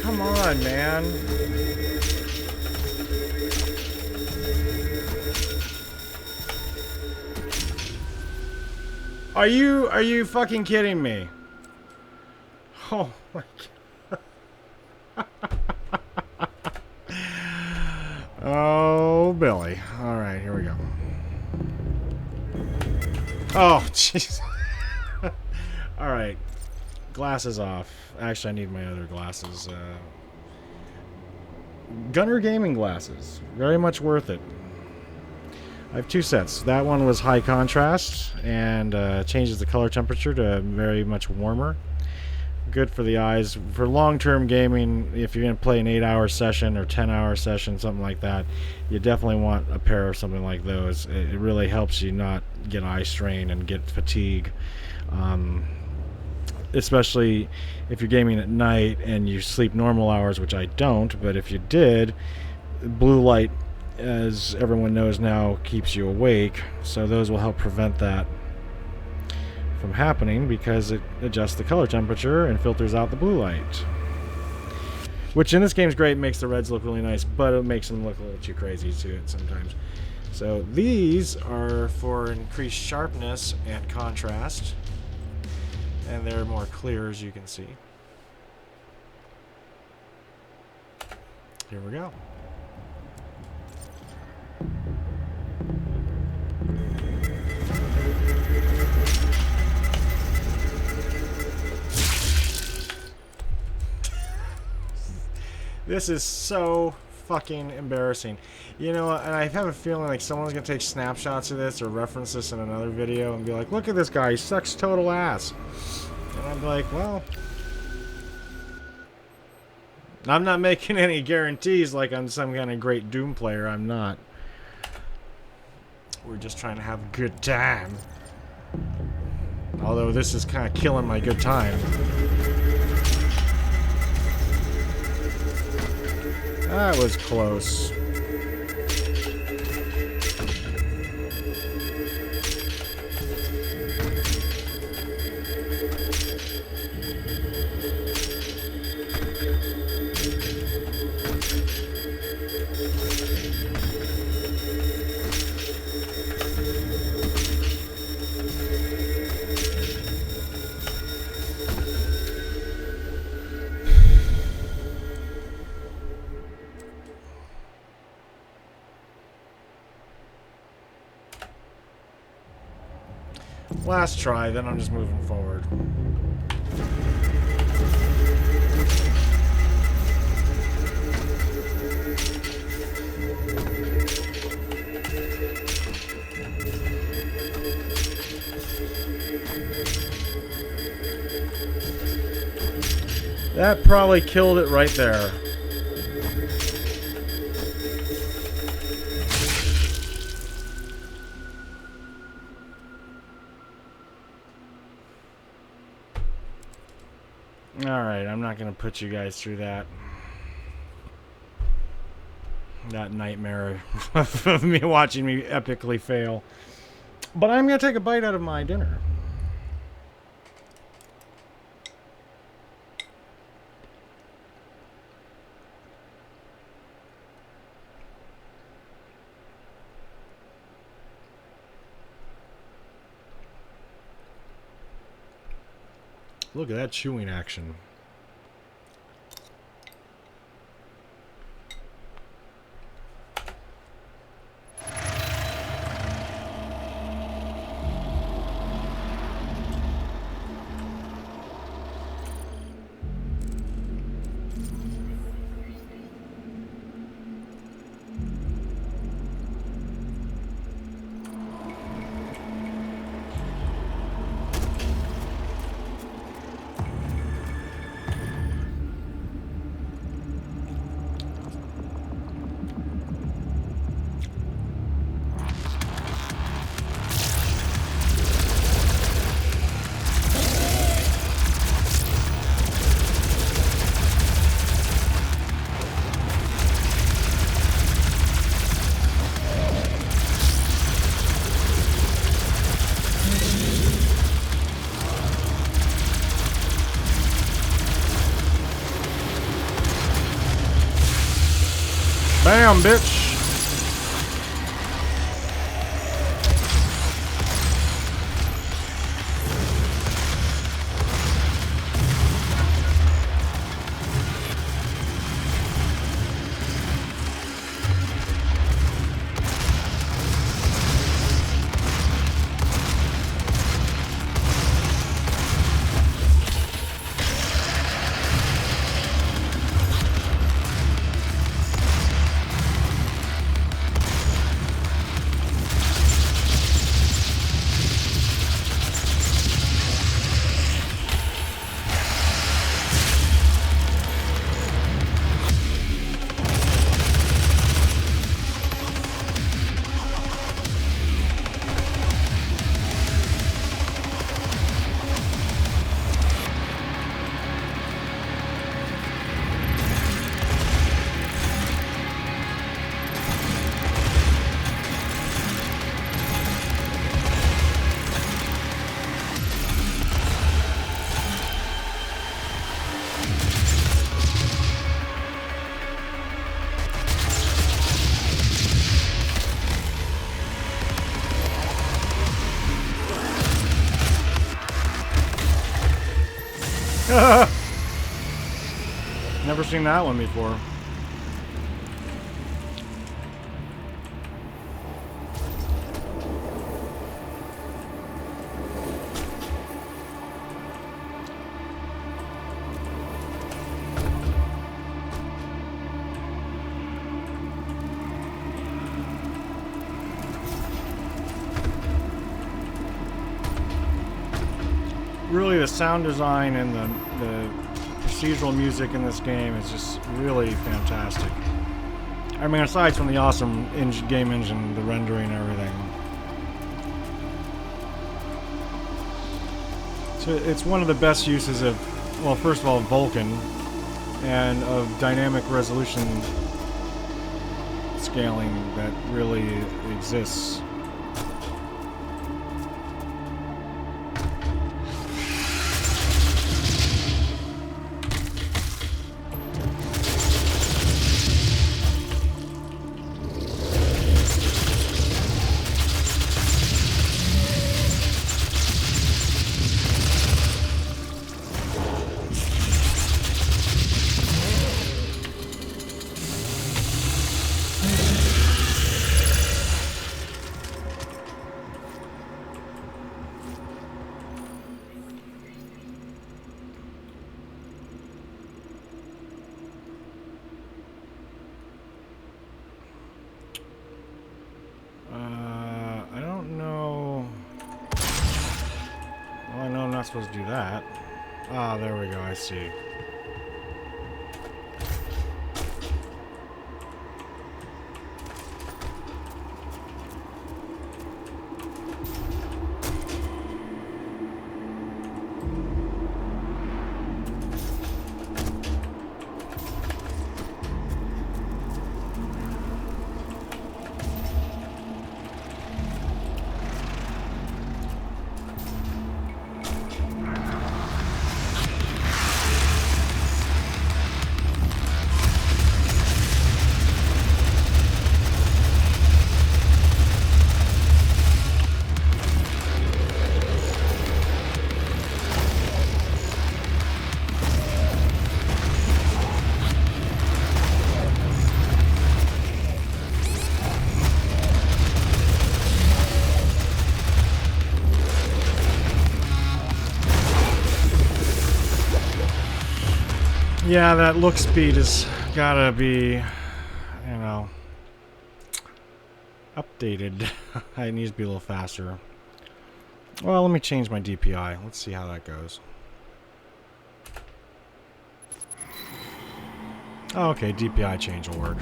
Come on, man. Are you fucking kidding me? Oh my god. Oh, Billy. All right, here we go. Oh, jeez. All right. Glasses off. Actually, I need my other glasses. Gunner gaming glasses. Very much worth it. I have 2 sets. That one was high contrast and changes the color temperature to very much warmer. Good for the eyes. For long-term gaming, if you're going to play an 8-hour session or 10-hour session, something like that, you definitely want a pair of something like those. It really helps you not get eye strain and get fatigue. Especially if you're gaming at night and you sleep normal hours, which I don't, but if you did, blue light, as everyone knows now, keeps you awake, so those will help prevent that from happening because it adjusts the color temperature and filters out the blue light, which in this game is great. It makes the reds look really nice, but it makes them look a little too crazy to it sometimes. So these are for increased sharpness and contrast, and they're more clear, as you can see. Here we go. This is so fucking embarrassing. You know, and I have a feeling like someone's gonna take snapshots of this or reference this in another video and be like, look at this guy, he sucks total ass. And I'd be like, well, I'm not making any guarantees like I'm some kind of great Doom player. I'm not. We're just trying to have a good time. Although this is kind of killing my good time. That was close. Last try, then I'm just moving forward. That probably killed it right there. Alright, I'm not going to put you guys through that nightmare of me watching me epically fail. But I'm going to take a bite out of my dinner. Look at that chewing action. Bam, bitch. Never seen that one before. Really, the sound design and the procedural music in this game is just really fantastic. I mean, aside from the awesome game engine, the rendering and everything. So it's one of the best uses of, well, first of all, Vulkan, and of dynamic resolution scaling that really exists. I don't know. Well, I know I'm not supposed to do that. Ah, there we go, I see. Yeah, that look speed has gotta be, you know, updated. It needs to be a little faster. Well, let me change my DPI. Let's see how that goes. Oh, okay, DPI change will work.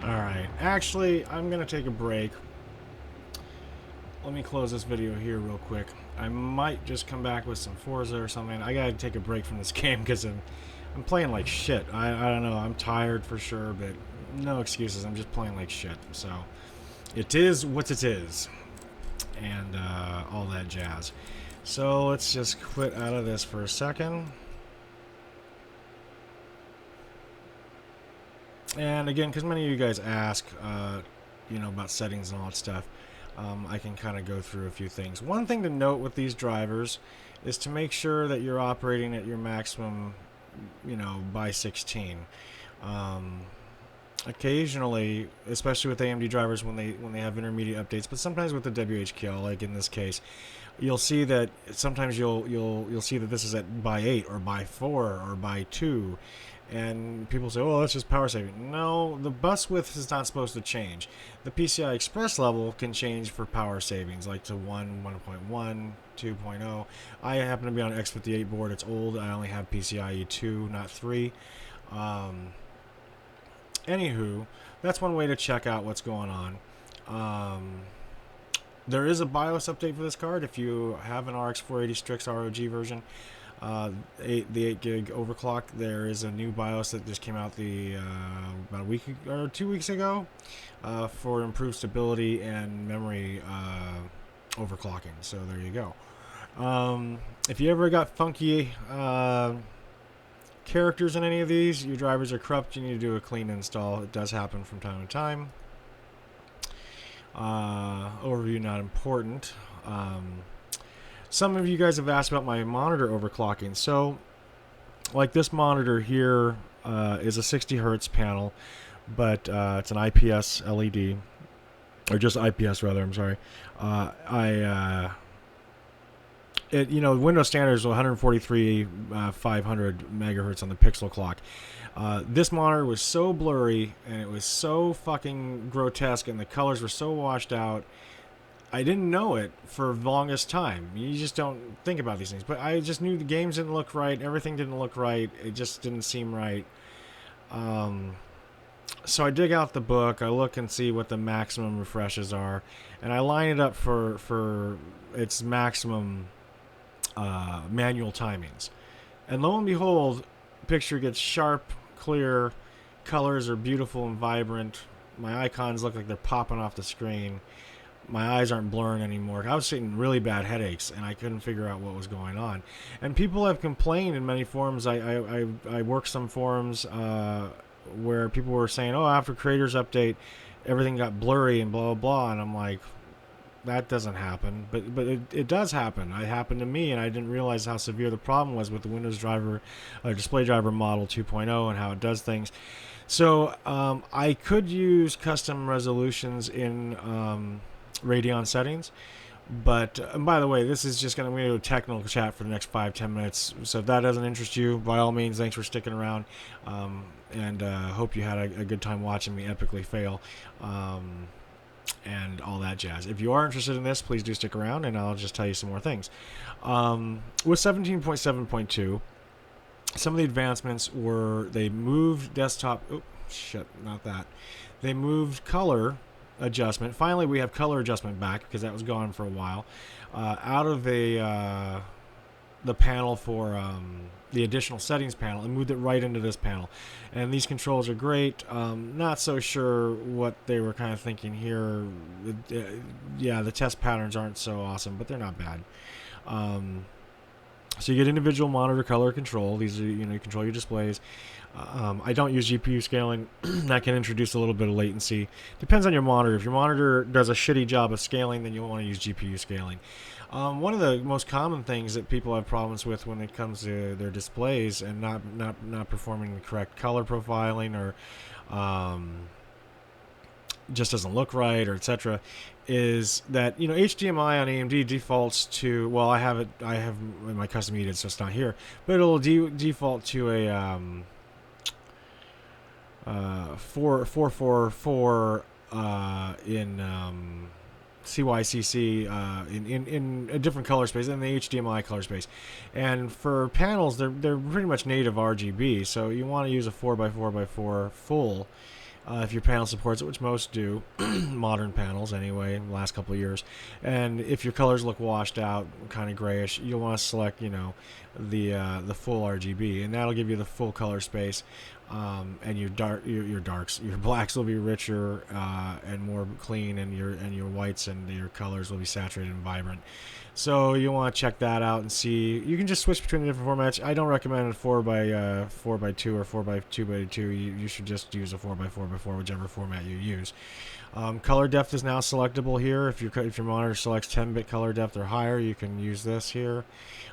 Alright, actually, I'm going to take a break. Let me close this video here real quick. I might just come back with some Forza or something. I gotta take a break from this game because I'm playing like shit. I don't know, I'm tired for sure, but no excuses. I'm just playing like shit. So, it is what it is. And all that jazz. So, let's just quit out of this for a second. And again, because many of you guys ask, you know, about settings and all that stuff, I can kind of go through a few things. One thing to note with these drivers is to make sure that you're operating at your maximum, you know, by 16. Occasionally, especially with AMD drivers when they have intermediate updates, but sometimes with the WHKL, like in this case, you'll see that sometimes you'll see that this is at by 8 or by 4 or by 2. And people say, oh, that's just power saving. No, the bus width is not supposed to change. The PCI Express level can change for power savings, like to 1, 1.1, 2.0. I happen to be on an X58 board. It's old. I only have PCIe 2, not 3. Anywho, that's one way to check out what's going on. There is a BIOS update for this card. If you have an RX 480 Strix ROG version, the 8 gig overclock, there is a new BIOS that just came out about a week or 2 weeks ago for improved stability and memory overclocking. So there you go. If you ever got funky characters in any of these, your drivers are corrupt, you need to do a clean install. It does happen from time to time. Overview not important. Some of you guys have asked about my monitor overclocking. So, like this monitor here is a 60 hertz panel, but it's an IPS LED, or just IPS rather. I'm sorry. You know, Windows standard is 143 500 megahertz on the pixel clock. This monitor was so blurry and it was so fucking grotesque, and the colors were so washed out. I didn't know it for the longest time. You just don't think about these things. But I just knew the games didn't look right. Everything didn't look right. It just didn't seem right. So I dig out the book. I look and see what the maximum refreshes are. And I line it up for its maximum manual timings. And lo and behold, picture gets sharp, clear. Colors are beautiful and vibrant. My icons look like they're popping off the screen. My eyes aren't blurring anymore. I was getting really bad headaches, and I couldn't figure out what was going on. And people have complained in many forums. I work some forums where people were saying, oh, after Creators Update, everything got blurry and blah, blah, blah. And I'm like, that doesn't happen. But it does happen. It happened to me, and I didn't realize how severe the problem was with the Windows driver, display driver model 2.0 and how it does things. So I could use custom resolutions in Radeon settings, but by the way, this is just going to be a technical chat for the next 5-10 minutes, so if that doesn't interest you, by all means, thanks for sticking around, and hope you had a good time watching me epically fail, and all that jazz. If you are interested in this, please do stick around, and I'll just tell you some more things. With 17.7.2, some of the advancements were, they moved desktop, they moved color adjustment. Finally, we have color adjustment back, because that was gone for a while, out of the panel for the additional settings panel, and moved it right into this panel. And these controls are great. Not so sure what they were kind of thinking here. Yeah, the test patterns aren't so awesome, but they're not bad. So you get individual monitor color control. These are, you control your displays. I don't use GPU scaling. That can introduce a little bit of latency. Depends on your monitor. If your monitor does a shitty job of scaling, then you'll want to use GPU scaling. One of the most common things that people have problems with when it comes to their displays and not performing the correct color profiling, or just doesn't look right, or etc., is that HDMI on AMD defaults to, well, I have my custom heated, so it's not here, but it'll default to a 444 in CYCC in a different color space than the HDMI color space. And for panels, they're pretty much native RGB, so you want to use a 4x4x4 full if your panel supports it, which most do, modern panels anyway, in the last couple of years. And if your colors look washed out, kind of grayish, you'll want to select, the full RGB, and that'll give you the full color space. And your darks, your blacks will be richer and more clean, and your whites and your colors will be saturated and vibrant. So you want to check that out and see. You can just switch between the different formats. I don't recommend a 4x2 or 4x2x2. You should just use a 4x4x4, whichever format you use. Color depth is now selectable here. If your monitor selects 10-bit color depth or higher, you can use this here.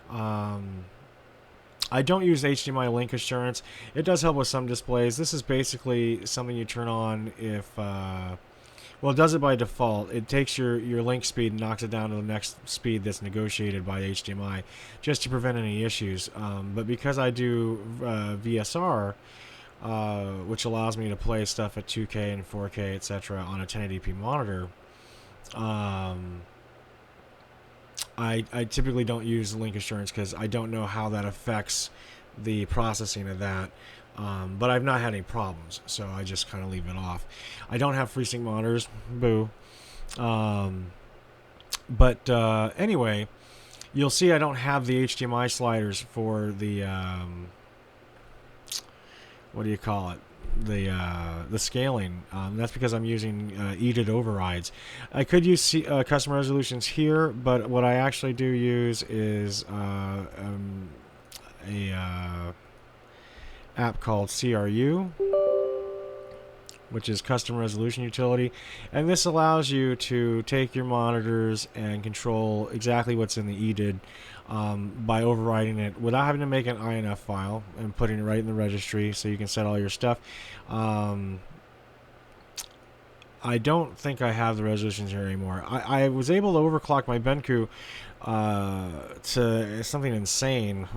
I don't use HDMI link assurance. It does help with some displays. This is basically something you turn on if... well, it does it by default. It takes your link speed and knocks it down to the next speed that's negotiated by HDMI, just to prevent any issues. But because I do VSR, which allows me to play stuff at 2K and 4K, etc., on a 1080p monitor, I typically don't use link assurance because I don't know how that affects the processing of that. But I've not had any problems, so I just kind of leave it off. I don't have FreeSync monitors, boo. But anyway, you'll see I don't have the HDMI sliders for the what do you call it? The scaling. That's because I'm using EDIT overrides. I could use custom resolutions here, but what I actually do use is a app called CRU, which is Custom Resolution Utility, and this allows you to take your monitors and control exactly what's in the EDID by overriding it without having to make an INF file and putting it right in the registry so you can set all your stuff. I don't think I have the resolutions here anymore. I was able to overclock my Benku to something insane,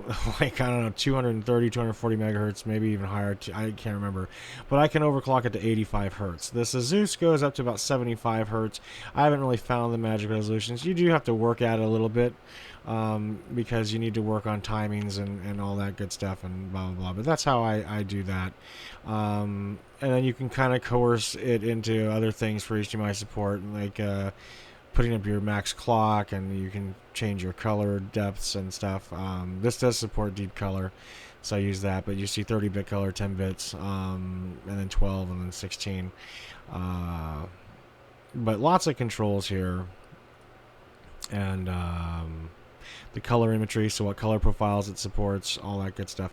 like, I don't know, 230, 240 megahertz, maybe even higher. I can't remember. But I can overclock it to 85 hertz. This Asus goes up to about 75 hertz. I haven't really found the magic resolutions. You do have to work at it a little bit because you need to work on timings and all that good stuff and blah, blah, blah. But that's how I do that. And then you can kind of coerce it into other things for HDMI support, like putting up your max clock, and you can change your color depths and stuff. This does support deep color, so I use that. But you see 30-bit color, 10 bits, and then 12, and then 16. But lots of controls here. And the color imagery, so what color profiles it supports, all that good stuff.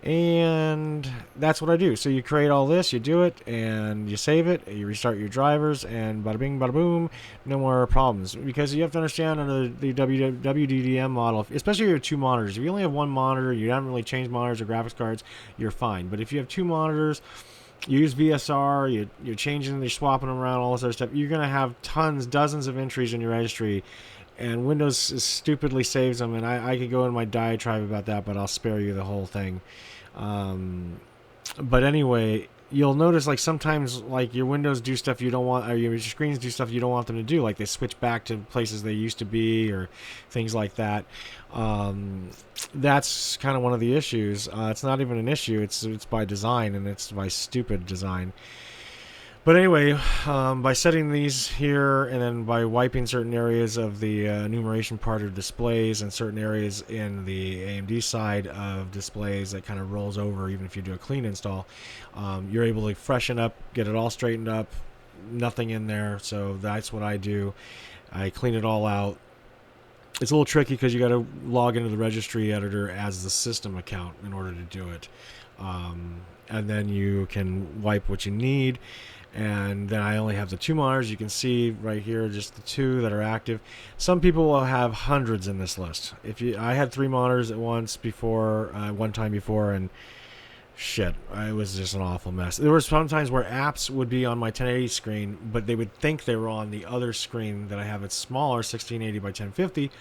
And that's what I do. So you create all this, you do it, and you save it, you restart your drivers, and bada bing, bada boom, no more problems. Because you have to understand under the WDDM model, especially if you have two monitors. If you only have one monitor, you haven't really changed monitors or graphics cards, you're fine. But if you have two monitors, you use VSR, you're changing, you're swapping them around, all this other stuff, you're going to have dozens of entries in your registry. And Windows stupidly saves them, and I could go in my diatribe about that, but I'll spare you the whole thing. But anyway, you'll notice, like, sometimes, like, your windows do stuff you don't want, or your screens do stuff you don't want them to do, like they switch back to places they used to be, or things like that. That's kind of one of the issues. It's not even an issue, it's by design, and it's by stupid design. But anyway, by setting these here, and then by wiping certain areas of the enumeration part of displays and certain areas in the AMD side of displays that kind of rolls over even if you do a clean install, you're able to freshen up, get it all straightened up, nothing in there. So that's what I do. I clean it all out. It's a little tricky because you got to log into the registry editor as the system account in order to do it. And then you can wipe what you need. And then I only have the two monitors. You can see right here just the two that are active. Some people will have hundreds in this list. I had three monitors at one time before, and shit, it was just an awful mess. There were some times where apps would be on my 1080 screen, but they would think they were on the other screen that I have. It's smaller, 1680 by 1050,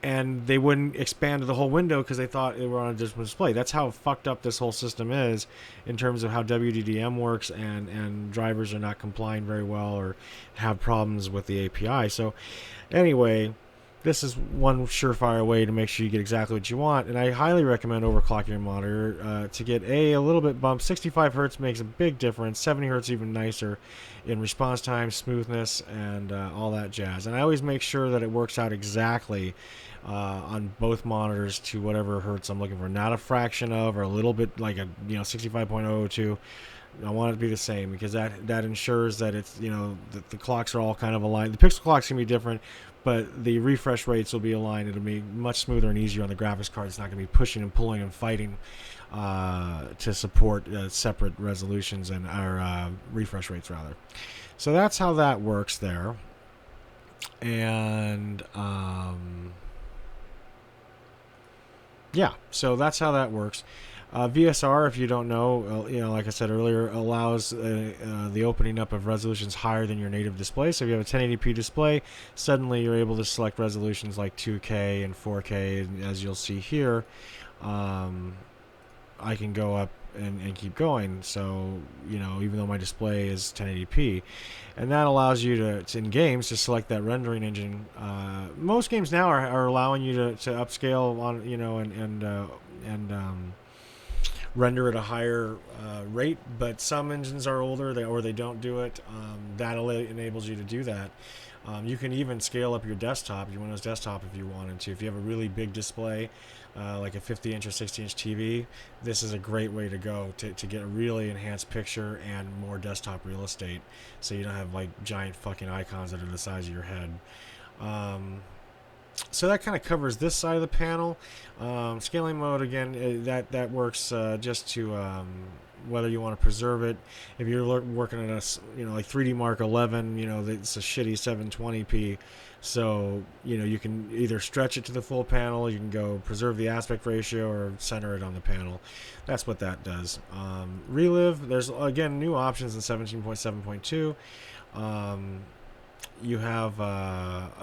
and they wouldn't expand to the whole window because they thought they were on a different display. That's how fucked up this whole system is in terms of how WDDM works, and drivers are not complying very well or have problems with the API. So anyway, this is one surefire way to make sure you get exactly what you want. And I highly recommend overclocking your monitor to get a little bit bump. 65 hertz makes a big difference. 70 hertz even nicer in response time, smoothness, and all that jazz. And I always make sure that it works out exactly on both monitors to whatever hertz I'm looking for. Not a fraction of, or a little bit like a 65.002. I want it to be the same, because that ensures that it's the clocks are all kind of aligned. The pixel clocks can be different, but the refresh rates will be aligned. It'll be much smoother and easier on the graphics card. It's not going to be pushing and pulling and fighting to support separate resolutions and our refresh rates rather. So that's how that works there. And yeah, so that's how that works. VSR, if you don't know, like I said earlier, allows the opening up of resolutions higher than your native display. So if you have a 1080p display, suddenly you're able to select resolutions like 2K and 4K, and as you'll see here, I can go up and keep going. So, even though my display is 1080p, and that allows you to in games to select that rendering engine. Most games now are allowing you to upscale on, and render at a higher rate, but some engines are older, or they don't do it. That enables you to do that. You can even scale up your desktop, your Windows desktop, if you wanted to. If you have a really big display, like a 50-inch or 60-inch TV, this is a great way to go to get a really enhanced picture and more desktop real estate, so you don't have like giant fucking icons that are the size of your head. So that kind of covers this side of the panel. Scaling mode, again, that works just to whether you want to preserve it. If you're working on like 3D Mark 11, it's a shitty 720p. So you can either stretch it to the full panel, you can go preserve the aspect ratio, or center it on the panel. That's what that does. Relive, there's again new options in 17.7.2. You have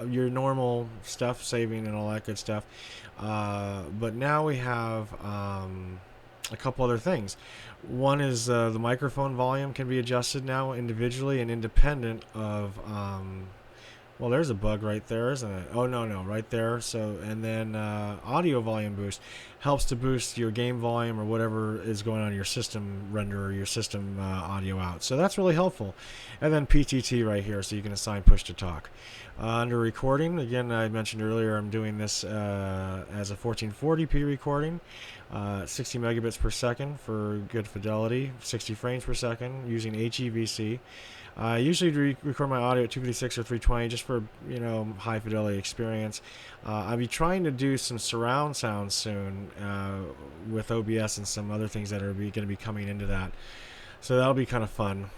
your normal stuff, saving and all that good stuff, but now we have a couple other things. One is the microphone volume can be adjusted now individually and independent of well, there's a bug right there, isn't it? Oh, no, right there. So, and then audio volume boost helps to boost your game volume or whatever is going on in your system render, or your system audio out. So that's really helpful. And then PTT right here, so you can assign push to talk. Under recording, again, I mentioned earlier, I'm doing this as a 1440p recording, 60 megabits per second for good fidelity, 60 frames per second using HEVC. I usually record my audio at 256 or 320 just for high fidelity experience. I'll be trying to do some surround sound soon with OBS and some other things that are going to be coming into that. So that'll be kind of fun,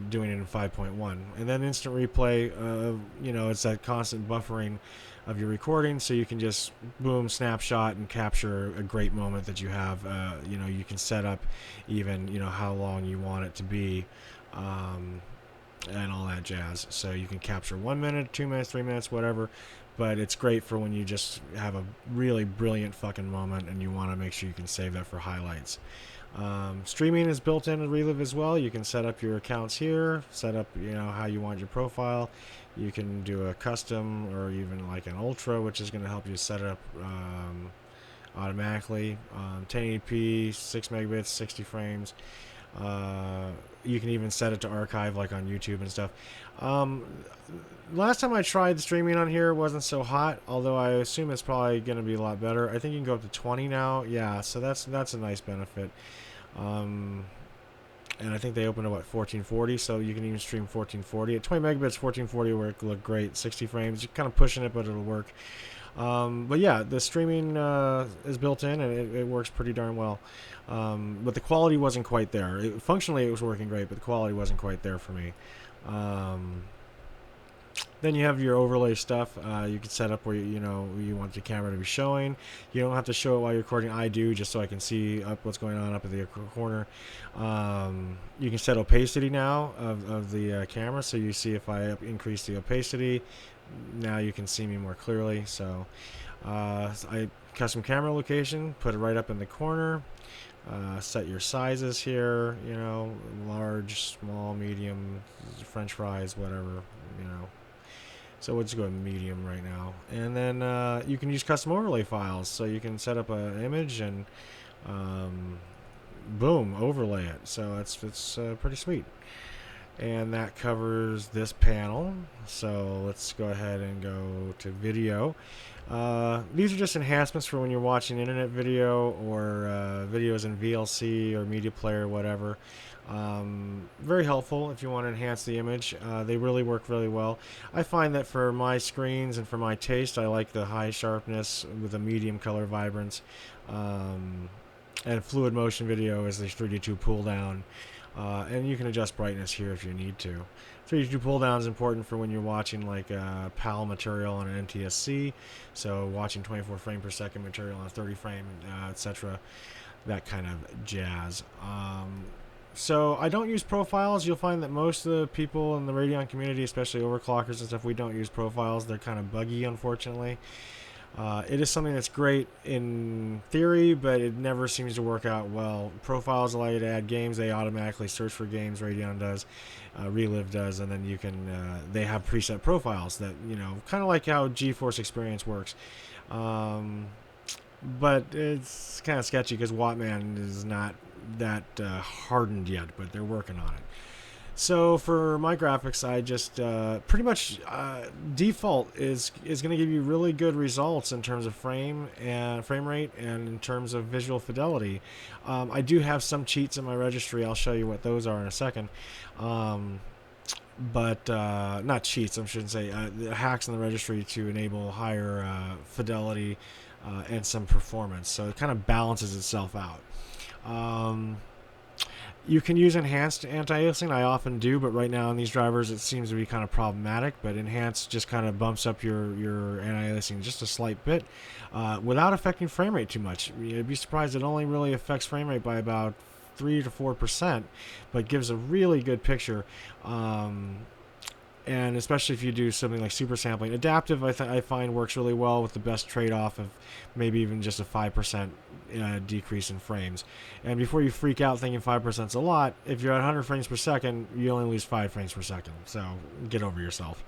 doing it in 5.1. And then instant replay, it's that constant buffering of your recording, so you can just boom, snapshot, and capture a great moment that you have. You can set up even how long you want it to be. And all that jazz, so you can capture 1 minute, 2 minutes, 3 minutes, whatever. But it's great for when you just have a really brilliant fucking moment and you want to make sure you can save that for highlights. Streaming is built into Relive as well. You can set up your accounts here, set up how you want your profile. You can do a custom or even like an ultra, which is going to help you set it up automatically. 1080p, 6 megabits, 60 frames. You can even set it to archive like on YouTube and stuff. Last time I tried the streaming on here, it wasn't so hot, although I assume it's probably going to be a lot better. I think you can go up to 20 now. Yeah, so that's a nice benefit. And I think they open at 1440, so you can even stream 1440 at 20 megabits. 1440 will look great. 60 frames, you're kind of pushing it, but it'll work. But yeah, the streaming is built in, and it works pretty darn well. But the quality wasn't quite there. Functionally, it was working great, but the quality wasn't quite there for me. Then you have your overlay stuff. You can set up where you want the camera to be showing. You don't have to show it while you're recording. I do, just so I can see up what's going on up at the corner. You can set opacity now of the camera, so you see if I increase the opacity, now you can see me more clearly. So I custom camera location, put it right up in the corner. Set your sizes here, large, small, medium, French fries, whatever, So we'll just go with medium right now. And then you can use custom overlay files. So you can set up an image and boom, overlay it. So it's pretty sweet. And that covers this panel. So let's go ahead and go to video. These are just enhancements for when you're watching internet video or videos in VLC or media player, whatever. Very helpful if you want to enhance the image. They really work really well. I find that for my screens and for my taste, I like the high sharpness with a medium color vibrance. And fluid motion video is the 3D2 pull down. And you can adjust brightness here if you need to. 3D2 pull down is important for when you're watching like PAL material on an NTSC, so watching 24 frame per second material on a 30 frame, etc. That kind of jazz. So I don't use profiles. You'll find that most of the people in the Radeon community, especially overclockers and stuff, we don't use profiles. They're kind of buggy, unfortunately. It is something that's great in theory, but it never seems to work out well. Profiles allow you to add games. They automatically search for games. Radeon does, Relive does, and then you can. They have preset profiles that, you know, kind of like how GeForce Experience works. But it's kind of sketchy because Wattman is not that hardened yet, but they're working on it. So for my graphics, I just pretty much default is going to give you really good results in terms of frame rate and in terms of visual fidelity. I do have some cheats in my registry. I'll show you what those are in a second. But not cheats, I shouldn't say, hacks in the registry to enable higher fidelity and some performance. So it kind of balances itself out. You can use enhanced anti-aliasing. I often do, but right now in these drivers it seems to be kind of problematic. But enhanced just kind of bumps up your anti-aliasing just a slight bit without affecting frame rate too much. You'd be surprised it only really affects frame rate by about 3 to 4%, but gives a really good picture. And especially if you do something like super sampling. Adaptive, I find, works really well with the best trade-off of maybe even just a 5% decrease in frames. And before you freak out thinking 5% is a lot, if you're at 100 frames per second, you only lose 5 frames per second. So get over yourself.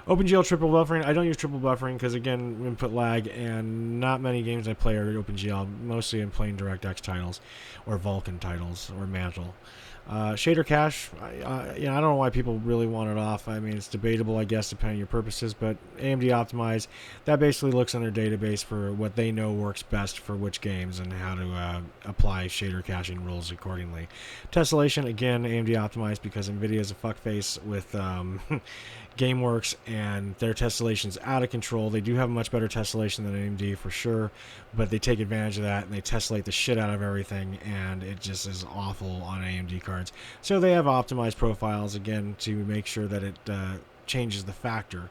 OpenGL triple buffering. I don't use triple buffering because, again, input lag, and not many games I play are OpenGL. Mostly I'm playing DirectX titles or Vulkan titles or Mantle. Shader cache, I don't know why people really want it off. I mean, it's debatable, I guess, depending on your purposes, but AMD Optimize, that basically looks on their database for what they know works best for which games and how to apply shader caching rules accordingly. Tessellation, again, AMD Optimize because NVIDIA is a fuckface with GameWorks, and their tessellation's out of control. They do have a much better tessellation than AMD for sure, but they take advantage of that and they tessellate the shit out of everything, and it just is awful on AMD cards. So they have optimized profiles again to make sure that it changes the factor.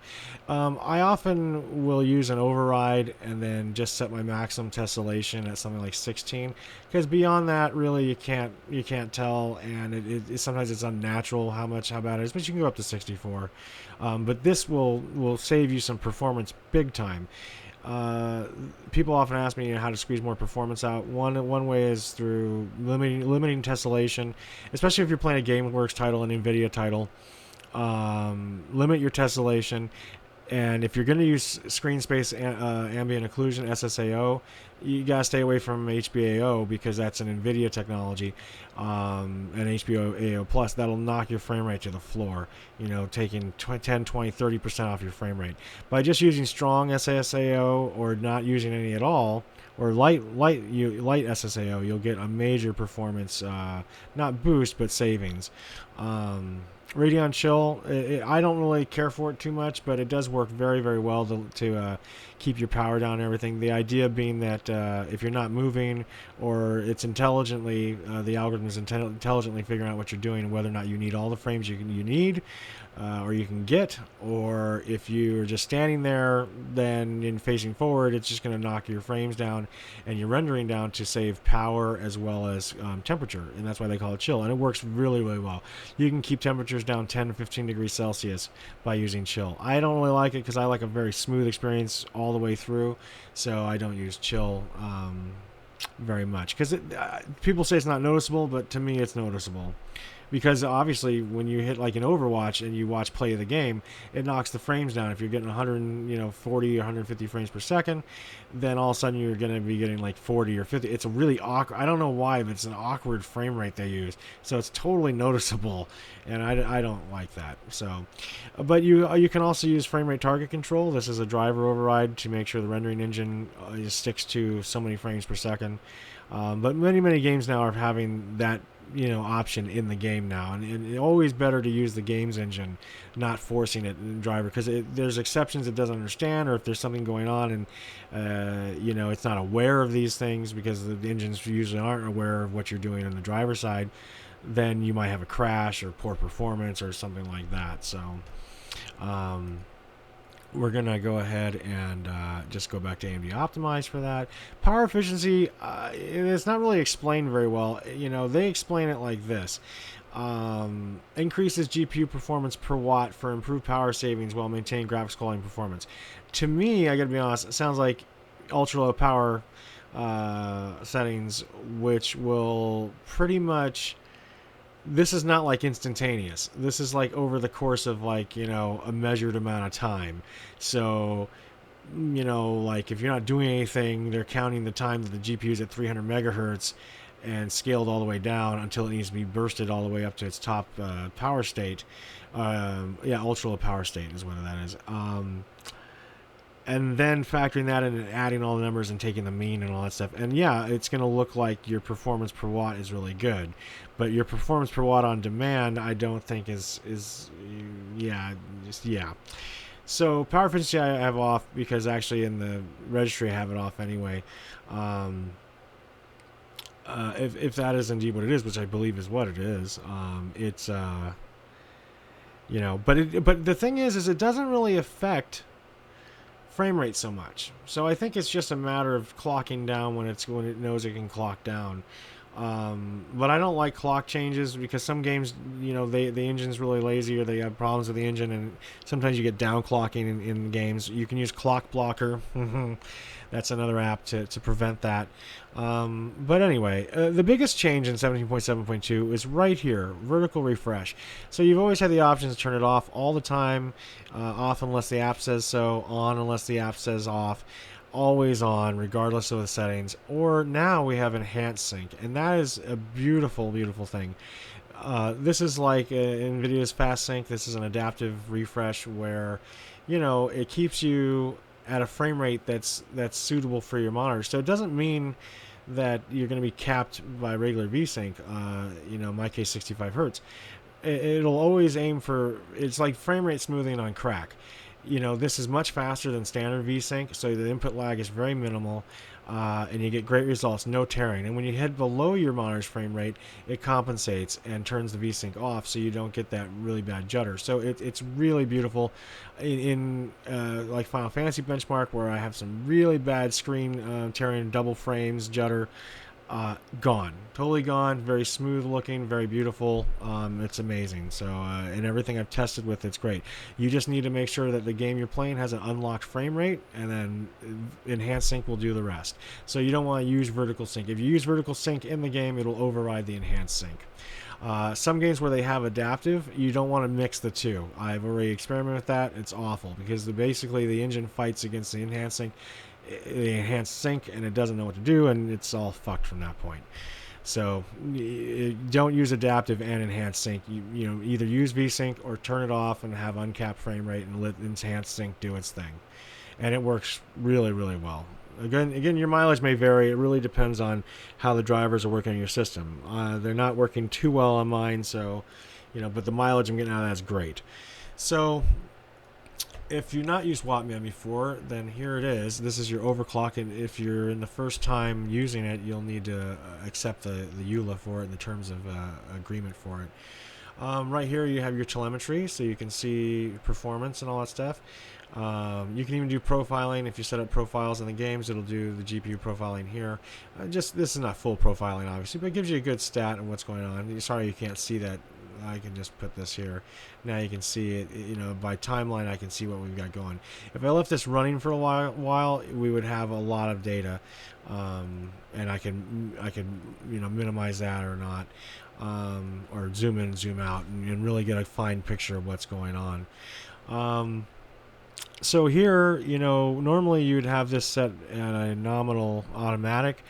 I often will use an override and then just set my maximum tessellation at something like 16, because beyond that, really you can't tell, and it sometimes it's unnatural how bad it is. But you can go up to 64. But this will save you some performance big time. People often ask me how to squeeze more performance out. One way is through limiting tessellation, especially if you're playing a GameWorks title, an NVIDIA title. Limit your tessellation, and if you're going to use screen space ambient occlusion, SSAO, you gotta stay away from HBAO because that's an NVIDIA technology, and HBAO plus that'll knock your frame rate to the floor, taking 10, 20, 30% off your frame rate. By just using strong SSAO or not using any at all, or light SSAO, you'll get a major performance, not boost, but savings. Radeon Chill, I don't really care for it too much, but it does work very, very well to keep your power down and everything. The idea being that if you're not moving, or it's intelligently, the algorithm is intelligently figuring out what you're doing and whether or not you need all the frames you need, or you can get, or if you're just standing there, then in facing forward, it's just going to knock your frames down and your rendering down to save power as well as temperature, and that's why they call it chill, and it works really, really well. You can keep temperatures down 10 to 15 degrees Celsius by using chill. I don't really like it because I like a very smooth experience all the way through, so I don't use chill very much, because people say it's not noticeable, but to me it's noticeable. because obviously when you hit like an Overwatch and you watch play of the game, it knocks the frames down. If you're getting 140 or 150 frames per second, then all of a sudden you're going to be getting like 40 or 50. It's a really awkward, I don't know why, but it's an awkward frame rate they use, so it's totally noticeable, and I don't like that. So but you can also use frame rate target control. This is a driver override to make sure the rendering engine sticks to so many frames per second. But many games now are having that option in the game now, and it's always better to use the games engine, not forcing it in the driver, because there's exceptions it doesn't understand, or if there's something going on and it's not aware of these things, because the engines usually aren't aware of what you're doing on the driver side, then you might have a crash or poor performance or something like that. So we're going to go ahead and just go back to AMD Optimize for that. Power efficiency, it's not really explained very well. They explain it like this. Increases GPU performance per watt for improved power savings while maintaining graphics quality and performance. To me, I got to be honest, it sounds like ultra low power settings, which will pretty much... This is not like instantaneous. This is like over the course of like, a measured amount of time. So, like if you're not doing anything, they're counting the time that the GPU is at 300 megahertz and scaled all the way down until it needs to be bursted all the way up to its top power state. Ultra low power state is what that is. And then factoring that in and adding all the numbers and taking the mean and all that stuff. And yeah, it's going to look like your performance per watt is really good. But your performance per watt on demand, I don't think is. So power efficiency I have off, because actually in the registry I have it off anyway. If that is indeed what it is, which I believe is what it is, it's, but the thing is it doesn't really affect frame rate so much. So I think it's just a matter of clocking down when it knows it can clock down. But I don't like clock changes, because some games, the engine's really lazy, or they have problems with the engine, and sometimes you get down clocking in games. You can use Clock Blocker. That's another app to prevent that. But anyway, the biggest change in 17.7.2 is right here, vertical refresh. So you've always had the option to turn it off all the time, off unless the app says so, on unless the app says off, always on regardless of the settings. Or now we have enhanced sync, and that is a beautiful thing. This is like NVIDIA's fast sync. This is an adaptive refresh where it keeps you at a frame rate that's suitable for your monitor. So it doesn't mean that you're going to be capped by regular VSync, in my case 65 hertz. It'll always aim for, it's like frame rate smoothing on crack. This is much faster than standard VSync, so the input lag is very minimal, and you get great results, no tearing. And when you head below your monitor's frame rate, it compensates and turns the VSync off, so you don't get that really bad judder. So it's really beautiful. In like Final Fantasy benchmark, where I have some really bad screen tearing, double frames, judder, gone, totally gone. Very smooth looking, very beautiful. It's amazing. So and everything I've tested with, it's great. You just need to make sure that the game you're playing has an unlocked frame rate, and then enhanced sync will do the rest. So you don't want to use vertical sync. If you use vertical sync in the game, it'll override the enhanced sync. Some games where they have adaptive, you don't want to mix the two. I've already experimented with that. It's awful, because basically the engine fights against the enhanced sync, and it doesn't know what to do, and it's all fucked from that point. So don't use adaptive and enhanced sync. You either use VSync or turn it off and have uncapped frame rate and let enhanced sync do its thing, and it works really well. Again, your mileage may vary. It really depends on how the drivers are working on your system. They're not working too well on mine, so but the mileage I'm getting out of that is great. So if you've not used Wattman before, then here it is. This is your overclock, and if you're in the first time using it, you'll need to accept the EULA for it and the terms of agreement for it. Right here you have your telemetry, so you can see performance and all that stuff. You can even do profiling. If you set up profiles in the games, it'll do the GPU profiling here. This is not full profiling, obviously, but it gives you a good stat on what's going on. Sorry you can't see that I can just put this here. Now you can see it, you know, by timeline I can see what we've got going. If I left this running for a while, we would have a lot of data, and I can you know, minimize that or not, or zoom in, zoom out, and really get a fine picture of what's going on. So here, you know, normally you'd have this set at a nominal automatic.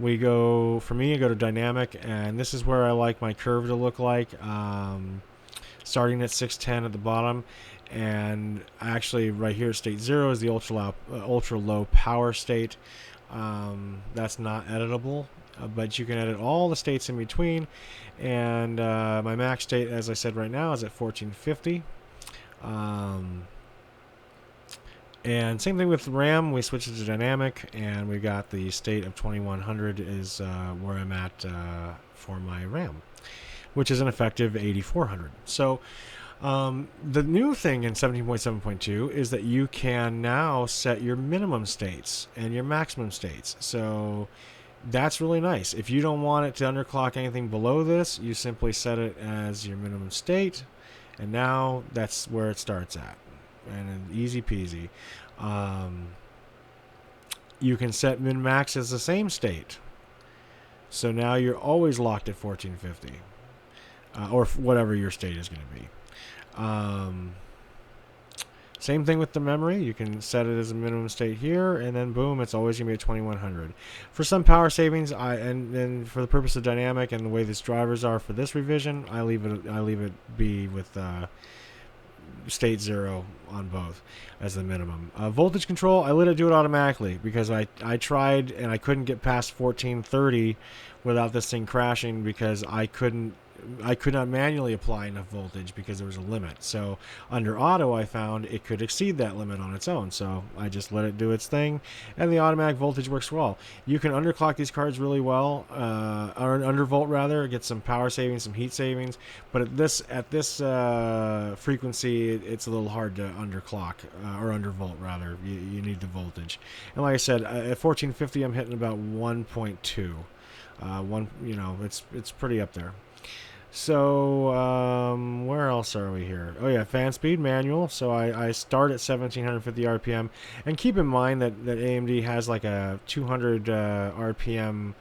We go, for me, I go to dynamic, and this is where I like my curve to look like, starting at 610 at the bottom, and actually right here state 0 is the ultra low power state. That's not editable, but you can edit all the states in between, and my max state, as I said, right now is at 1450. And same thing with RAM, we switch it to dynamic, and we got the state of 2100 is where I'm at for my RAM, which is an effective 8400. So the new thing in 17.7.2 is that you can now set your minimum states and your maximum states. So that's really nice. If you don't want it to underclock anything below this, you simply set it as your minimum state, and now that's where it starts at. And easy peasy. You can set min max as the same state, so now you're always locked at 1450, or whatever your state is going to be. Same thing with the memory. You can set it as a minimum state here, and then boom, it's always going to be at 2100. For some power savings, and for the purpose of dynamic and the way these drivers are for this revision, I leave it be with state 0 on both as the minimum. Voltage control, I let it do it automatically because I tried and I couldn't get past 1430 without this thing crashing, because I could not manually apply enough voltage because there was a limit. So under auto, I found it could exceed that limit on its own, so I just let it do its thing, and the automatic voltage works well. You can underclock these cards really well, or undervolt rather, get some power savings, some heat savings, but at this frequency, it's a little hard to underclock, or undervolt rather. You need the voltage, and like I said, at 1450, I'm hitting about 1.2. You know, it's pretty up there. So, where else are we here? Oh yeah, fan speed manual. So I start at 1750 RPM, and keep in mind that AMD has like a 200 RPM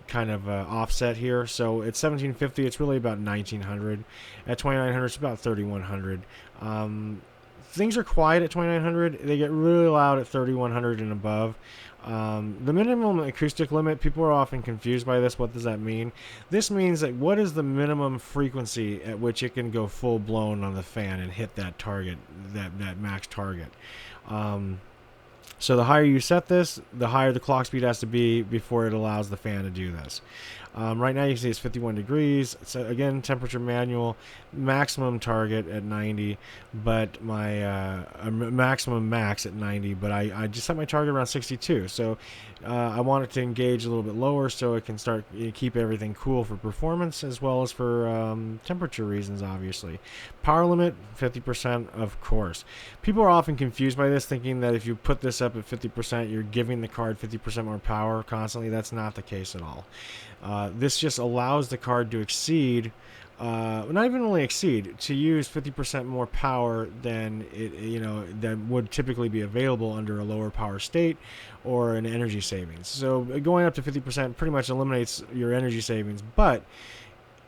kind of offset here. So at 1750, it's really about 1900. At 2900, it's about 3100. Things are quiet at 2900. They get really loud at 3100 and above. The minimum acoustic limit, people are often confused by this. What does that mean? This means that what is the minimum frequency at which it can go full blown on the fan and hit that target, that max target. So the higher you set this, the higher the clock speed has to be before it allows the fan to do this. Right now you can see it's 51 degrees. So again, temperature manual, maximum target at 90, but my maximum max at 90, but I just set my target around 62. So I want it to engage a little bit lower so it can start keep everything cool for performance as well as for temperature reasons, obviously. Power limit, 50%, of course. People are often confused by this, thinking that if you put this up at 50%, you're giving the card 50% more power constantly. That's not the case at all. This just allows the card to exceed, not even only exceed, to use 50% more power than that would typically be available under a lower power state or an energy savings. So going up to 50% pretty much eliminates your energy savings, but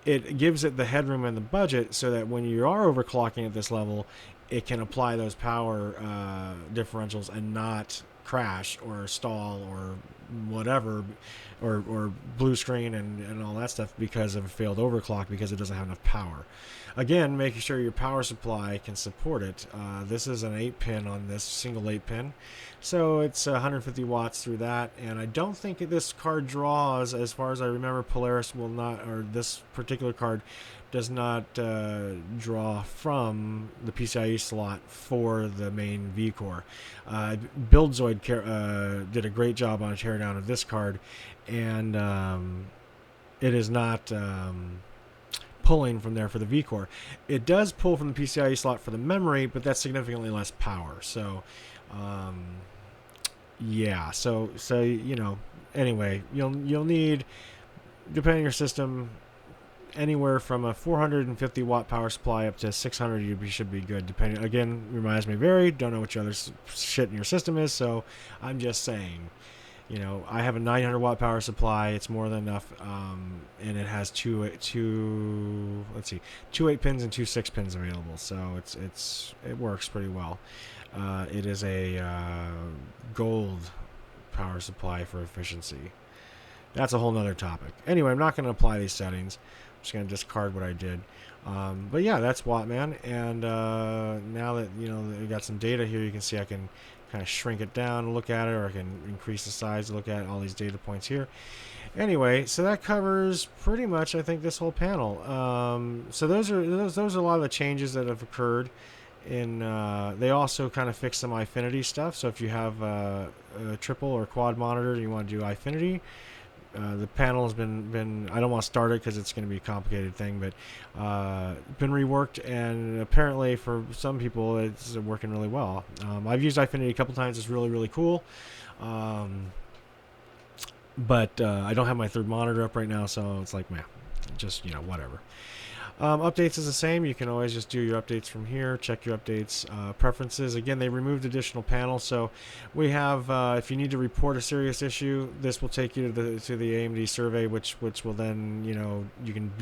it gives it the headroom and the budget so that when you are overclocking at this level, it can apply those power differentials and not crash or stall or whatever, or blue screen and all that stuff because of a failed overclock because it doesn't have enough power. Again, making sure your power supply can support it. This is an 8-pin on this, single 8-pin. So it's 150 watts through that, and I don't think this card draws, as far as I remember, Polaris will not, or this particular card does not draw from the PCIe slot for the main V-Core. BuildZoid did a great job on a teardown of this card, and it is not pulling from there for the V-Core. It does pull from the PCIe slot for the memory, but that's significantly less power. So, yeah. So you know. Anyway, you'll need, depending on your system, anywhere from a 450 watt power supply up to 600 you should be good, depending. Again, reminds me vary, don't know what your other shit in your system is, so I'm just saying, you know, I have a 900 watt power supply. It's more than enough, and it has two 8 pins and two 6 pins available, so it works pretty well. It is a gold power supply for efficiency. That's a whole nother topic. Anyway, I'm not going to apply these settings. I'm just going to discard what I did. But yeah, that's Wattman. And now that, you know, we got some data here, you can see I can kind of shrink it down and look at it, or I can increase the size to look at all these data points here. Anyway, so that covers pretty much, I think, this whole panel. So those are a lot of the changes that have occurred. They also kind of fix some Eyefinity stuff. So if you have a triple or quad monitor and you want to do Eyefinity, the panel has been I don't want to start it because it's going to be a complicated thing, but been reworked, and apparently for some people it's working really well. I've used Eyefinity a couple times. It's really, really cool. But I don't have my third monitor up right now, so it's like, man, just, you know, whatever. Updates is the same. You can always just do your updates from here. Check your updates. Preferences. Again, they removed additional panels, so we have. If you need to report a serious issue, this will take you to the AMD survey, which will then, you know, you can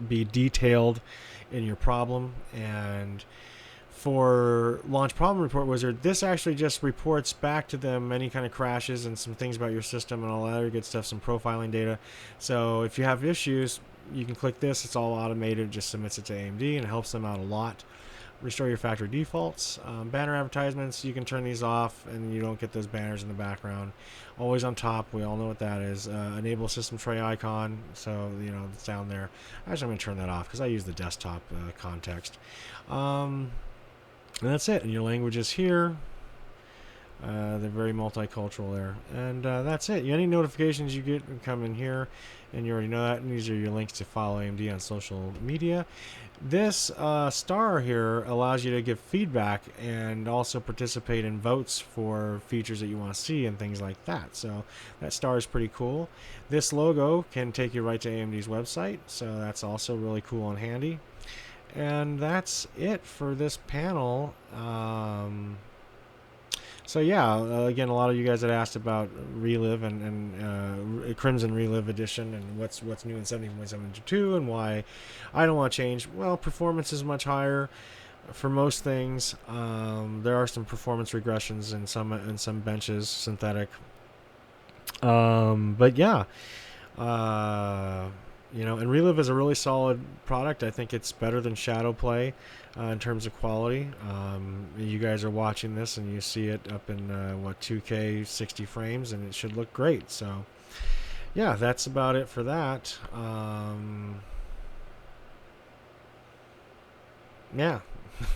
be detailed in your problem. And for Launch Problem Report Wizard, this actually just reports back to them any kind of crashes and some things about your system and all that other good stuff, some profiling data. So if you have issues, you can click this. It's all automated, just submits it to AMD, and it helps them out a lot. Restore your factory defaults. Banner advertisements, you can turn these off and you don't get those banners in the background. Always on top, we all know what that is. Enable system tray icon, so, you know, it's down there. Actually, I'm going to turn that off because I use the desktop context. And that's it. And your languages here. They're very multicultural there. And that's it. Any notifications you get come in here, and you already know that. And these are your links to follow AMD on social media. This star here allows you to give feedback and also participate in votes for features that you want to see and things like that. So that star is pretty cool. This logo can take you right to AMD's website, so that's also really cool and handy. And that's it for this panel. So yeah, again, a lot of you guys had asked about Relive and Crimson Relive Edition and what's new in 17.7.2 and why I don't want to change. Well, performance is much higher for most things. There are some performance regressions in some benches, synthetic. But yeah, you know, and Relive is a really solid product. I think it's better than Shadowplay in terms of quality. You guys are watching this and you see it up in 2K 60 frames, and it should look great. So yeah, that's about it for that. Yeah,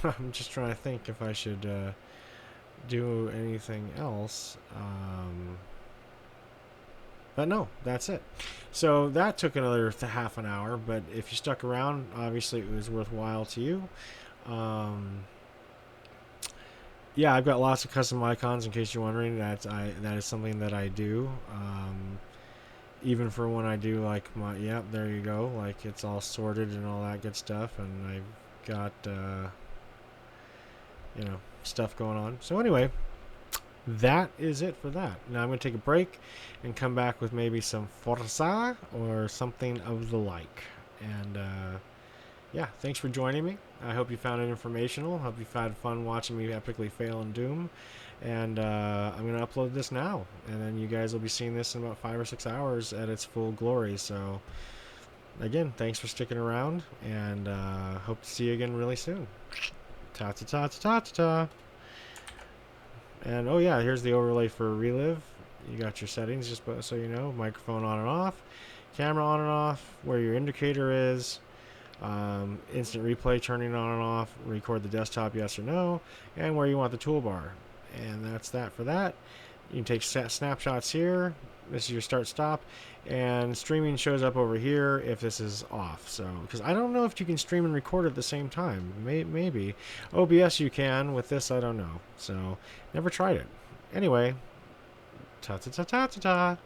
I'm just trying to think if I should do anything else. But no, that's it. So that took another half an hour, but if you stuck around, obviously it was worthwhile to you. Yeah, I've got lots of custom icons, in case you're wondering. That is something that I do. Even for when I do like my, yep, there you go. Like, it's all sorted and all that good stuff, and I've got you know, stuff going on. So anyway, that is it for that. Now I'm going to take a break and come back with maybe some Forza or something of the like. And yeah, thanks for joining me. I hope you found it informational. Hope you've had fun watching me epically fail in Doom. And I'm going to upload this now, and then you guys will be seeing this in about 5 or 6 hours at its full glory. So again, thanks for sticking around, and hope to see you again really soon. Ta-ta-ta-ta-ta-ta. And oh yeah, here's the overlay for Relive. You got your settings, just so you know. Microphone on and off, camera on and off, where your indicator is, instant replay turning on and off, record the desktop yes or no, and where you want the toolbar. And that's that for that. You can take snapshots here. This is your start stop, and streaming shows up over here if this is off. So, because I don't know if you can stream and record at the same time. Maybe OBS you can. With this, I don't know. So never tried it. Anyway, ta ta ta ta ta ta.